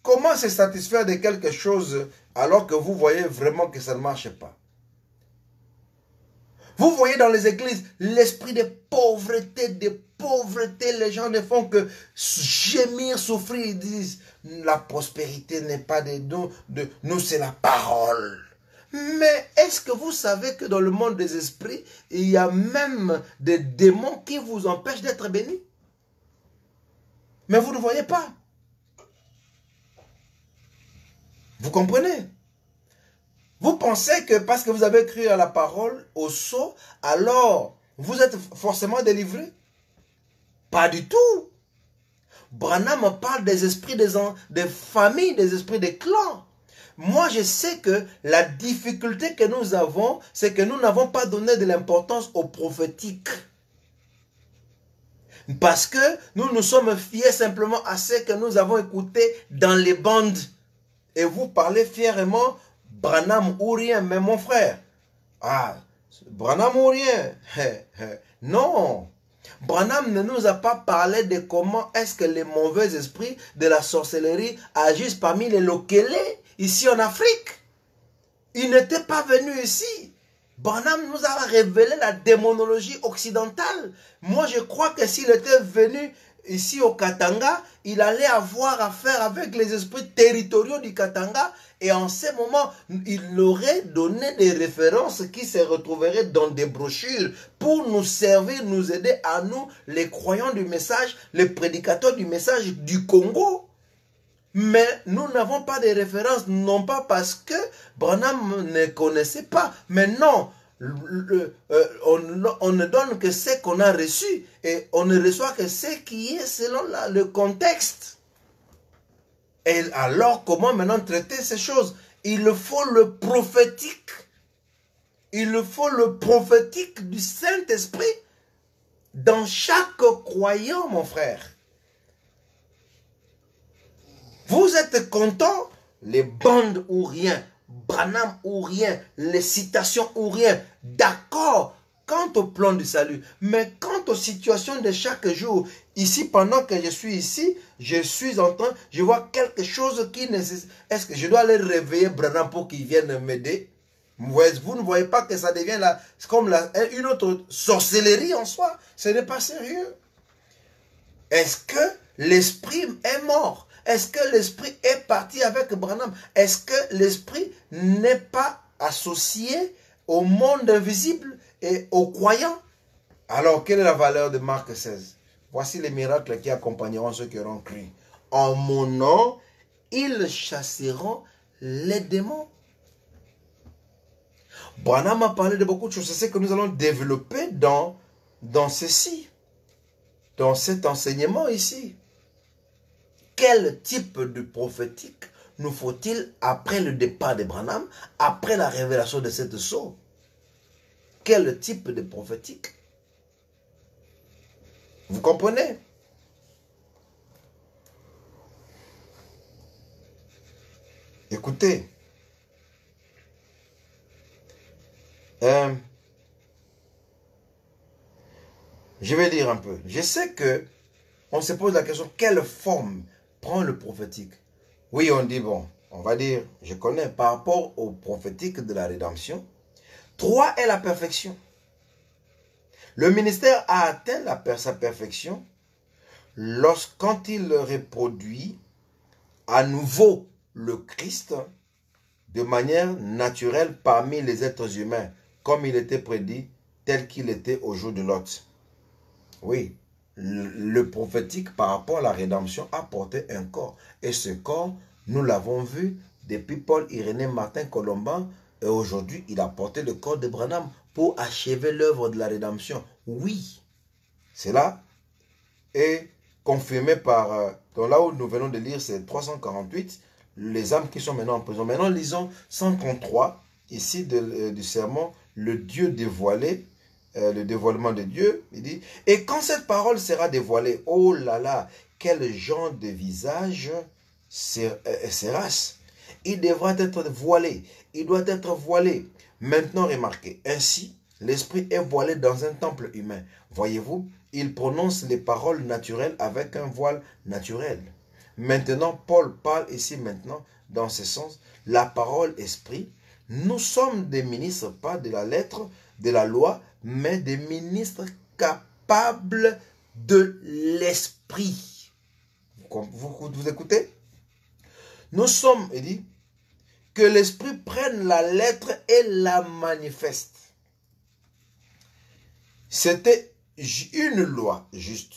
Comment se satisfaire de quelque chose alors que vous voyez vraiment que ça ne marche pas? Vous voyez dans les églises l'esprit de pauvreté, les gens ne font que gémir, souffrir. Ils disent, la prospérité n'est pas de nous, c'est la parole. Mais est-ce que vous savez que dans le monde des esprits, il y a même des démons qui vous empêchent d'être bénis? Mais vous ne voyez pas. Vous comprenez? Vous pensez que parce que vous avez cru à la parole, au sceau, alors vous êtes forcément délivré? Pas du tout. Branham parle des esprits des familles, des esprits des clans. Moi, je sais que la difficulté que nous avons, c'est que nous n'avons pas donné de l'importance au prophétique. Parce que nous nous sommes fiés simplement à ce que nous avons écouté dans les bandes. Et vous parlez fièrement Branham ou rien, mais mon frère. Ah, Branham ou rien. Non. Branham ne nous a pas parlé de comment est-ce que les mauvais esprits de la sorcellerie agissent parmi les Lokélé, ici en Afrique. Il n'était pas venu ici. Branham nous a révélé la démonologie occidentale. Moi, je crois que s'il était venu ici au Katanga, il allait avoir affaire avec les esprits territoriaux du Katanga. Et en ce moment, il aurait donné des références qui se retrouveraient dans des brochures pour nous servir, nous aider à nous, les croyants du message, les prédicateurs du message du Congo. Mais nous n'avons pas de références, non pas parce que Branham ne connaissait pas, mais non, on ne donne que ce qu'on a reçu et on ne reçoit que ce qui est selon le contexte. Et alors, comment maintenant traiter ces choses? Il faut le prophétique. Il faut le prophétique du Saint-Esprit dans chaque croyant, mon frère. Vous êtes content? Les bandes ou rien, Branham ou rien, les citations ou rien. D'accord, quant au plan du salut. Mais quant aux situations de chaque jour, ici, pendant que je suis ici, je suis en train, je vois quelque chose qui nécessite. Est-ce que je dois aller réveiller Branham pour qu'il vienne m'aider? Vous ne voyez pas que ça devient là, comme une autre sorcellerie en soi? Ce n'est pas sérieux. Est-ce que l'esprit est mort? Est-ce que l'esprit est parti avec Branham? Est-ce que l'esprit n'est pas associé au monde invisible et aux croyants? Alors, quelle est la valeur de Marc 16? Voici les miracles qui accompagneront ceux qui auront cru. En mon nom, ils chasseront les démons. Branham a parlé de beaucoup de choses. C'est ce que nous allons développer dans ceci, dans cet enseignement ici. Quel type de prophétique nous faut-il après le départ de Branham, après la révélation de cette sceau? Quel type de prophétique? Vous comprenez? Écoutez, je vais dire un peu. Je sais que on se pose la question, quelle forme prend le prophétique? Oui, on dit, bon, on va dire, je connais par rapport au prophétique de la rédemption, 3 est la perfection. Le ministère a atteint sa perfection quand il reproduit à nouveau le Christ de manière naturelle parmi les êtres humains, comme il était prédit, tel qu'il était au jour de Lot. Oui, le prophétique par rapport à la rédemption a porté un corps. Et ce corps, nous l'avons vu depuis Paul, Irénée, Martin, Colomban. Et aujourd'hui, il a porté le corps de Branham pour achever l'œuvre de la rédemption. Oui, cela est confirmé par... donc là où nous venons de lire, c'est 348, les âmes qui sont maintenant en prison. Maintenant, lisons 133, ici du sermon, le Dieu dévoilé, le dévoilement de Dieu. Il dit, et quand cette parole sera dévoilée, oh là là, quel genre de visage sera-ce? Il devra être voilé, il doit être voilé. Maintenant, remarquez, ainsi, l'esprit est voilé dans un temple humain. Voyez-vous, il prononce les paroles naturelles avec un voile naturel. Maintenant, Paul parle ici maintenant, dans ce sens, la parole esprit. Nous sommes des ministres, pas de la lettre, de la loi, mais des ministres capables de l'esprit. Vous écoutez? Nous sommes, il dit, que l'esprit prenne la lettre et la manifeste. C'était une loi juste.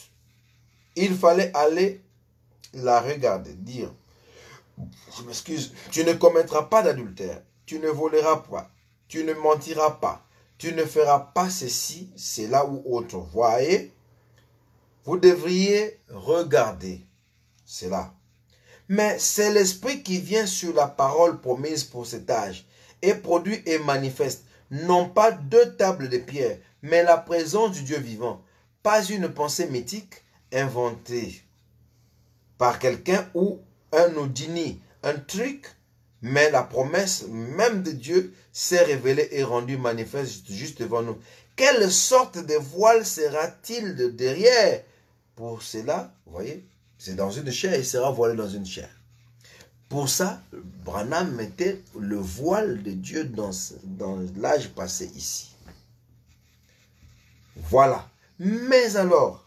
Il fallait aller la regarder, dire, je m'excuse, tu ne commettras pas d'adultère, tu ne voleras pas, tu ne mentiras pas, tu ne feras pas ceci, cela ou autre. Voyez, vous devriez regarder cela. Mais c'est l'esprit qui vient sur la parole promise pour cet âge et produit et manifeste, non pas 2 tables de pierre, mais la présence du Dieu vivant, pas une pensée mythique inventée par quelqu'un ou un Houdini, un truc, mais la promesse même de Dieu s'est révélée et rendue manifeste juste devant nous. Quelle sorte de voile sera-t-il de derrière? Pour cela, vous voyez, c'est dans une chair, il sera voilé dans une chair. Pour ça, Branham mettait le voile de Dieu dans l'âge passé ici. Voilà. Mais alors,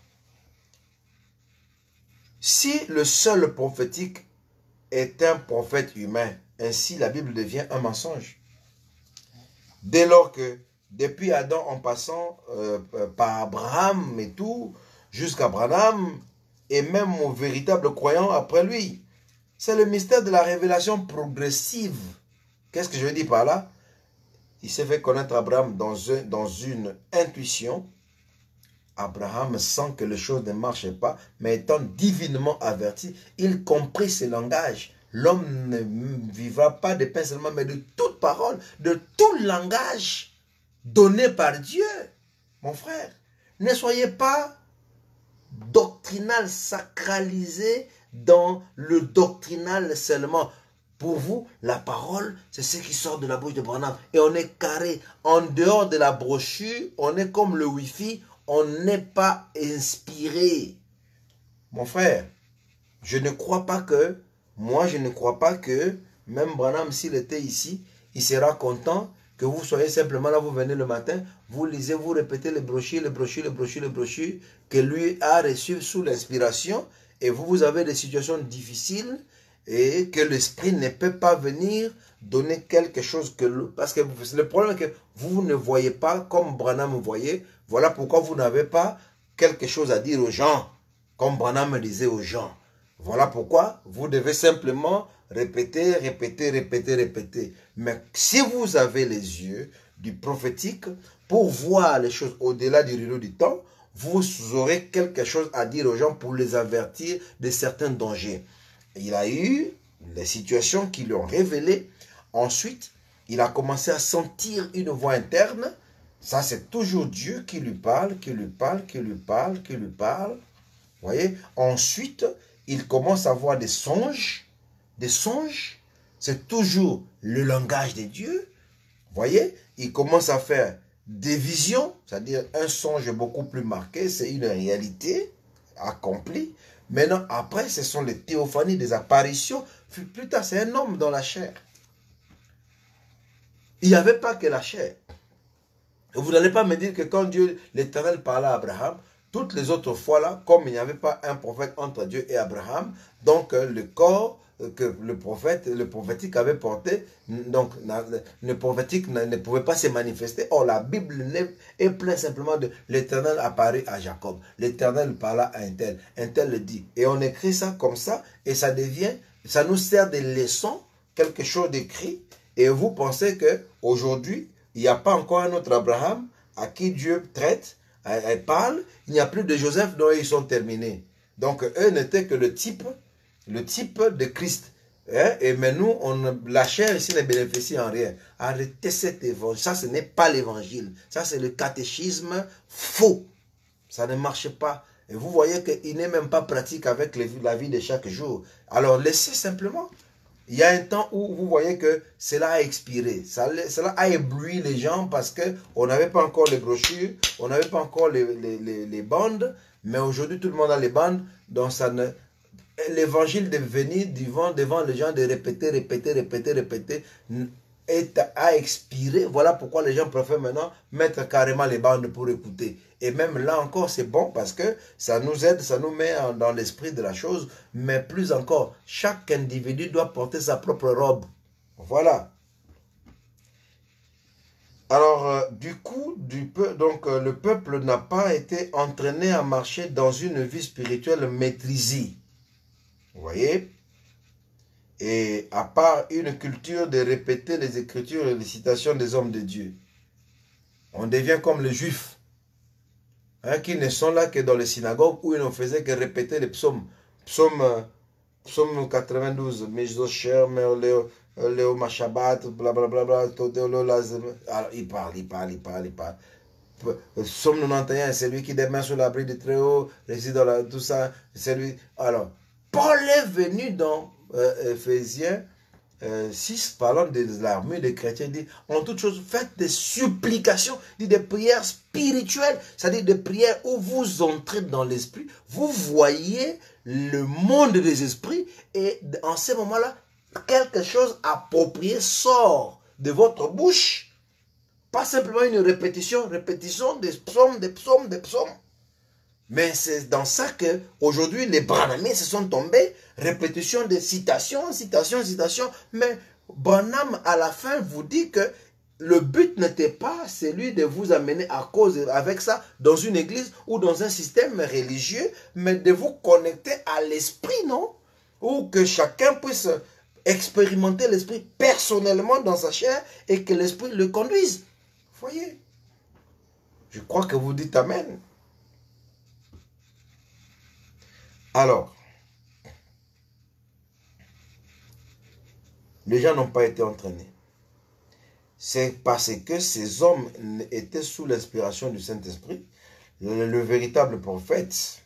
si le seul prophétique est un prophète humain, ainsi la Bible devient un mensonge. Dès lors que, depuis Adam en passant par Abraham et tout, jusqu'à Branham, et même aux véritables croyants après lui, c'est le mystère de la révélation progressive. Qu'est-ce que je veux dire par là? Il s'est fait connaître Abraham dans une intuition. Abraham sent que les choses ne marchaient pas, mais étant divinement averti, il comprit ce langage. L'homme ne vivra pas de pain seulement, mais de toute parole, de tout langage donné par Dieu. Mon frère, ne soyez pas doctrinal, sacralisé dans le doctrinal seulement. Pour vous, la parole, c'est ce qui sort de la bouche de Branham. Et on est carré. En dehors de la brochure, on est comme le Wi-Fi, on n'est pas inspiré. Mon frère, je ne crois pas que, moi je ne crois pas que, même Branham s'il était ici, il sera content que vous soyez simplement là, vous venez le matin, vous lisez, vous répétez les brochures que lui a reçues sous l'inspiration, et vous avez des situations difficiles, et que l'esprit ne peut pas venir donner quelque chose parce que le problème est que vous ne voyez pas comme Branham voyait. Voilà pourquoi vous n'avez pas quelque chose à dire aux gens, comme Branham disait aux gens. Voilà pourquoi vous devez simplement répéter. Mais si vous avez les yeux du prophétique pour voir les choses au-delà du rideau du temps, vous aurez quelque chose à dire aux gens pour les avertir de certains dangers. Il a eu les situations qui lui ont révélé. Ensuite, il a commencé à sentir une voix interne. Ça, c'est toujours Dieu qui lui parle. Vous voyez? Ensuite, il commence à avoir des songes. c'est toujours le langage de Dieu. Vous voyez, il commence à faire des visions, c'est-à-dire un songe beaucoup plus marqué, c'est une réalité accomplie. Maintenant, après, ce sont les théophanies, des apparitions. Plus tard, c'est un homme dans la chair. Il n'y avait pas que la chair. Vous n'allez pas me dire que quand Dieu, l'Éternel, parlait à Abraham, toutes les autres fois là, comme il n'y avait pas un prophète entre Dieu et Abraham, donc le corps que le prophétique avait porté, donc le prophétique ne pouvait pas se manifester. Or, la Bible est pleine simplement de l'Éternel apparut à Jacob, l'Éternel parla à un tel le dit. Et on écrit ça comme ça, et ça devient, ça nous sert de leçon, quelque chose d'écrit, et vous pensez que aujourd'hui il n'y a pas encore un autre Abraham à qui Dieu traite, parle. Il n'y a plus de Joseph dont ils sont terminés. Donc, eux n'étaient que le type de Christ. Hein? Et mais nous, la chair ici ne bénéficie en rien. Arrêtez cet évangile. Ça, ce n'est pas l'évangile. Ça, c'est le catéchisme faux. Ça ne marche pas. Et vous voyez qu'il n'est même pas pratique avec la vie de chaque jour. Alors, laissez simplement. Il y a un temps où vous voyez que cela a expiré. Cela a ébloui les gens parce qu'on n'avait pas encore les brochures, on n'avait pas encore les bandes. Mais aujourd'hui, tout le monde a les bandes. Donc, l'évangile de venir devant les gens, de répéter, a expiré. Voilà pourquoi les gens préfèrent maintenant mettre carrément les bandes pour écouter. Et même là encore, c'est bon parce que ça nous aide, ça nous met dans l'esprit de la chose. Mais plus encore, chaque individu doit porter sa propre robe. Voilà. Alors, du coup, le peuple n'a pas été entraîné à marcher dans une vie spirituelle maîtrisée. Vous voyez? Et à part une culture de répéter les écritures et les citations des hommes de Dieu. On devient comme les Juifs, hein, qui ne sont là que dans les synagogues où ils ne faisaient que répéter les psaumes. Psaume 92, Mezosher, Léo Machabat, blablabla, alors il parle. Psaume 91, c'est lui qui demeure sous l'abri du Très-Haut, réside dans tout ça, c'est lui. Alors, Paul est venu dans Éphésiens 6, parlant de l'armée des chrétiens, dit en toute chose, faites des supplications, dit des prières spirituelles, c'est-à-dire des prières où vous entrez dans l'esprit, vous voyez le monde des esprits, et en ce moment-là, quelque chose approprié sort de votre bouche. Pas simplement une répétition des psaumes. Mais c'est dans ça que aujourd'hui les Branhamites se sont tombés, répétition de citation. Mais Branham à la fin vous dit que le but n'était pas celui de vous amener à cause avec ça dans une église ou dans un système religieux, mais de vous connecter à l'esprit, non? Ou que chacun puisse expérimenter l'esprit personnellement dans sa chair et que l'esprit le conduise. Vous voyez? Je crois que vous dites Amen. Alors, les gens n'ont pas été entraînés. C'est parce que ces hommes étaient sous l'inspiration du Saint-Esprit. Le véritable prophète,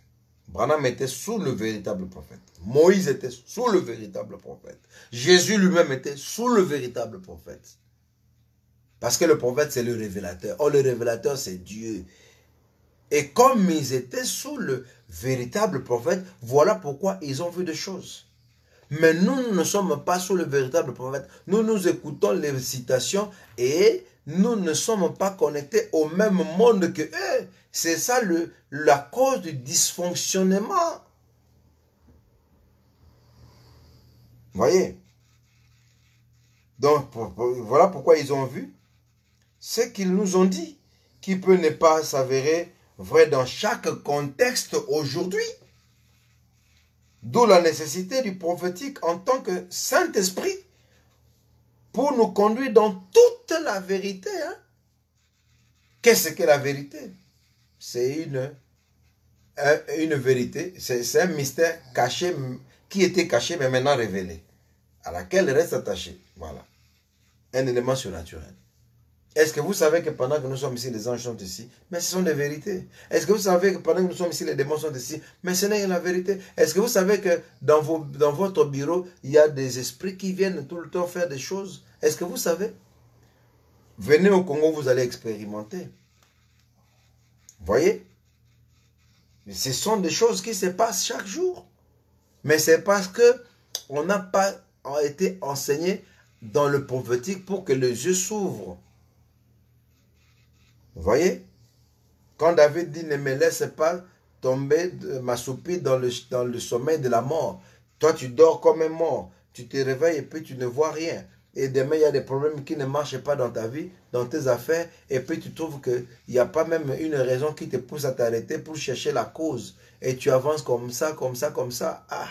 Branham était sous le véritable prophète. Moïse était sous le véritable prophète. Jésus lui-même était sous le véritable prophète. Parce que le prophète, c'est le révélateur. Or, le révélateur, c'est Dieu. Et comme ils étaient sous le véritable prophète, voilà pourquoi ils ont vu des choses. Mais nous ne sommes pas sous le véritable prophète. Nous écoutons les citations et nous ne sommes pas connectés au même monde que eux. C'est ça la cause du dysfonctionnement. Vous voyez? Donc, voilà pourquoi ils ont vu ce qu'ils nous ont dit, qui peut ne pas s'avérer vrai dans chaque contexte aujourd'hui. D'où la nécessité du prophétique en tant que Saint-Esprit pour nous conduire dans toute la vérité. Hein? Qu'est-ce que la vérité? C'est une vérité, c'est un mystère caché, qui était caché mais maintenant révélé, à laquelle reste attaché. Voilà. Un élément surnaturel. Est-ce que vous savez que pendant que nous sommes ici, les anges sont ici? Mais ce sont des vérités. Est-ce que vous savez que pendant que nous sommes ici, les démons sont ici? Mais ce n'est la vérité. Est-ce que vous savez que dans votre bureau, il y a des esprits qui viennent tout le temps faire des choses? Est-ce que vous savez? Venez au Congo, vous allez expérimenter. Voyez? Ce sont des choses qui se passent chaque jour. Mais c'est parce que on n'a pas été enseigné dans le prophétique pour que les yeux s'ouvrent. Vous voyez? Quand David dit, ne me laisse pas tomber, m'assoupir dans le sommeil de la mort. Toi, tu dors comme un mort. Tu te réveilles et puis tu ne vois rien. Et demain, il y a des problèmes qui ne marchent pas dans ta vie, dans tes affaires. Et puis, tu trouves qu'il n'y a pas même une raison qui te pousse à t'arrêter pour chercher la cause. Et tu avances comme ça, comme ça, comme ça. Ah!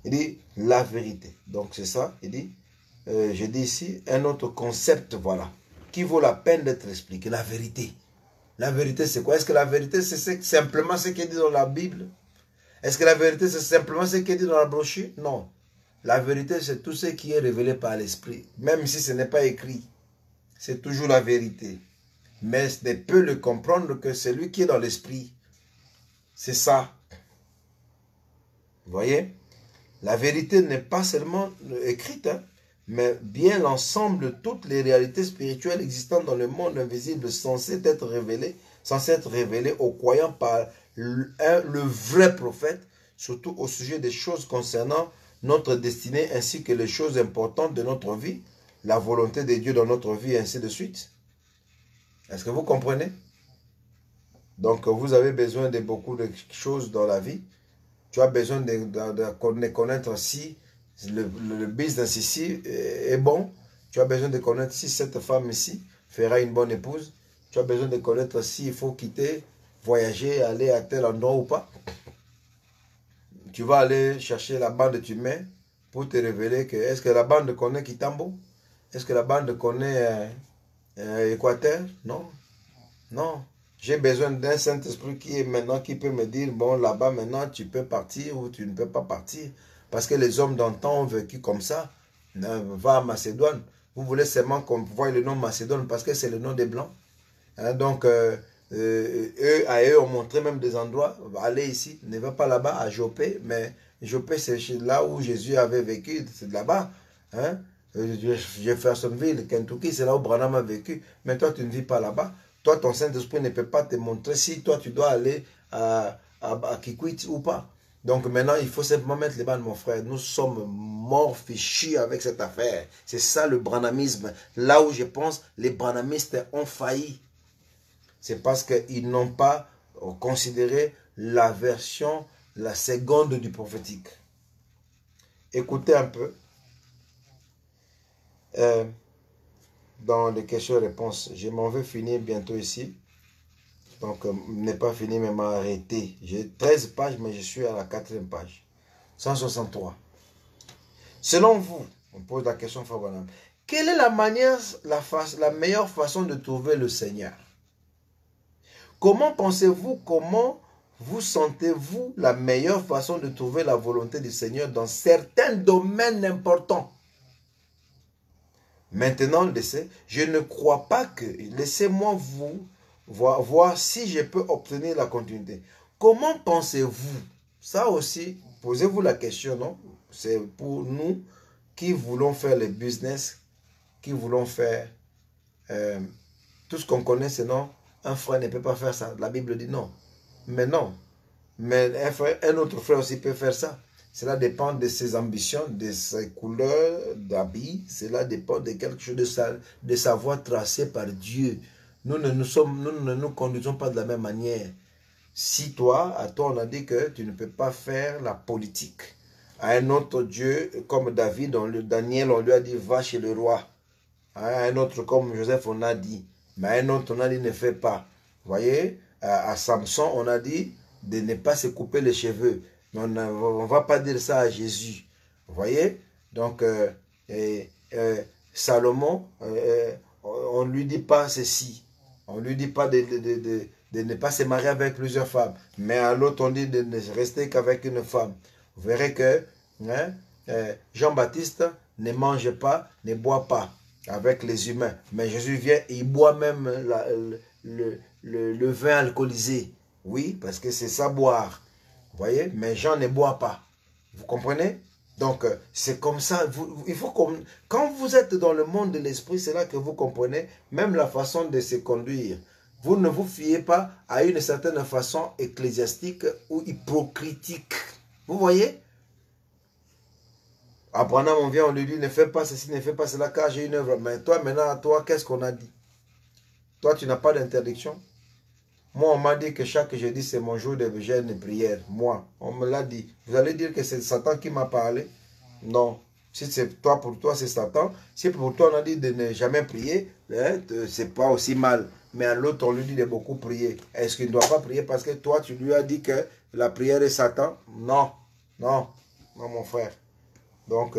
Il dit la vérité. Donc, c'est ça. Il dit, je dis ici, un autre concept, voilà, qui vaut la peine d'être expliqué. La vérité. La vérité, c'est quoi? Est-ce que la vérité, c'est simplement ce qui est dit dans la Bible? Est-ce que la vérité, c'est simplement ce qui est dit dans la brochure? Non. La vérité, c'est tout ce qui est révélé par l'Esprit. Même si ce n'est pas écrit, c'est toujours la vérité. Mais ne peut le comprendre que celui qui est dans l'Esprit. C'est ça. Vous voyez? La vérité n'est pas seulement écrite, hein, mais bien l'ensemble de toutes les réalités spirituelles existantes dans le monde invisible censées être révélées aux croyants par le vrai prophète, surtout au sujet des choses concernant notre destinée ainsi que les choses importantes de notre vie, la volonté de Dieu dans notre vie, et ainsi de suite. Est-ce que vous comprenez? Donc, vous avez besoin de beaucoup de choses dans la vie. Tu as besoin de connaître si le business ici est bon. Tu as besoin de connaître si cette femme ici fera une bonne épouse. Tu as besoin de connaître s'il faut quitter, voyager, aller à tel endroit ou pas. Tu vas aller chercher la bande humaine pour te révéler que est-ce que la bande connaît Kitambo? Est-ce que la bande connaît Équateur? Non. Non. J'ai besoin d'un Saint-Esprit qui est maintenant, qui peut me dire, bon, là-bas, maintenant, tu peux partir ou tu ne peux pas partir. Parce que les hommes d'antan ont vécu comme ça. Va à Macédoine. Vous voulez seulement qu'on voie le nom Macédoine parce que c'est le nom des Blancs. Hein, donc, eux ont montré même des endroits. Allez ici, ne va pas là-bas à Jopé, mais Jopé, c'est là où Jésus avait vécu, c'est là-bas. Hein? Jeffersonville, Kentucky, c'est là où Branham a vécu. Mais toi, tu ne vis pas là-bas. Toi, ton Saint-Esprit ne peut pas te montrer si toi, tu dois aller à Kikwit ou pas. Donc maintenant, il faut simplement mettre les balles, mon frère. Nous sommes morts fichus avec cette affaire. C'est ça le branhamisme. Là où je pense, les branhamistes ont failli. C'est parce qu'ils n'ont pas considéré la version, la seconde du prophétique. Écoutez un peu. Dans les questions-réponses, je m'en vais finir bientôt ici. Donc, n'est pas fini, mais m'a arrêté. J'ai 13 pages, mais je suis à la 4e page. 163. Selon vous, on pose la question, Frère Branham, quelle est la meilleure façon de trouver le Seigneur? Comment pensez-vous, comment vous sentez-vous la meilleure façon de trouver la volonté du Seigneur dans certains domaines importants? Maintenant, je ne crois pas que, laissez-moi vous voir si je peux obtenir la continuité. Comment pensez-vous? Ça aussi, posez-vous la question, non? C'est pour nous qui voulons faire le business, qui voulons faire tout ce qu'on connaît, sinon un frère ne peut pas faire ça. La Bible dit non. Mais non. Mais un autre frère aussi peut faire ça. Cela dépend de ses ambitions, de ses couleurs d'habits. Cela dépend de quelque chose de sa voie tracée par Dieu. Nous ne nous conduisons pas de la même manière. Si toi, à toi, on a dit que tu ne peux pas faire la politique. À un autre Dieu, comme David, Daniel, on lui a dit, va chez le roi. À un autre, comme Joseph, on a dit. Mais à un autre, on a dit, ne fais pas. Vous voyez, à Samson, on a dit de ne pas se couper les cheveux. Mais on ne va pas dire ça à Jésus. Vous voyez? Donc, Salomon, on ne lui dit pas ceci. On ne lui dit pas de ne pas se marier avec plusieurs femmes. Mais à l'autre, on dit de ne rester qu'avec une femme. Vous verrez que Jean-Baptiste ne mange pas, ne boit pas. avec les humains. Mais Jésus vient et il boit même le vin alcoolisé. Oui, parce que c'est ça boire. Vous voyez, mais Jean ne boit pas. Vous comprenez? Donc, c'est comme ça. Il faut quand vous êtes dans le monde de l'esprit, c'est là que vous comprenez même la façon de se conduire. Vous ne vous fiez pas à une certaine façon ecclésiastique ou hypocritique. Vous voyez? Abraham, on vient, on lui dit, ne fais pas ceci, ne fais pas cela, car j'ai une œuvre. Mais toi, maintenant, toi, qu'est-ce qu'on a dit? Toi, tu n'as pas d'interdiction. Moi, on m'a dit que chaque jeudi, c'est mon jour de jeûne et prière. Moi, on me l'a dit. Vous allez dire que c'est Satan qui m'a parlé? Non. Si c'est toi, pour toi, c'est Satan. Si pour toi, on a dit de ne jamais prier, hein, c'est pas aussi mal. Mais à l'autre, on lui dit de beaucoup prier. Est-ce qu'il ne doit pas prier parce que toi, tu lui as dit que la prière est Satan? Non. Non. Non, mon frère. Donc,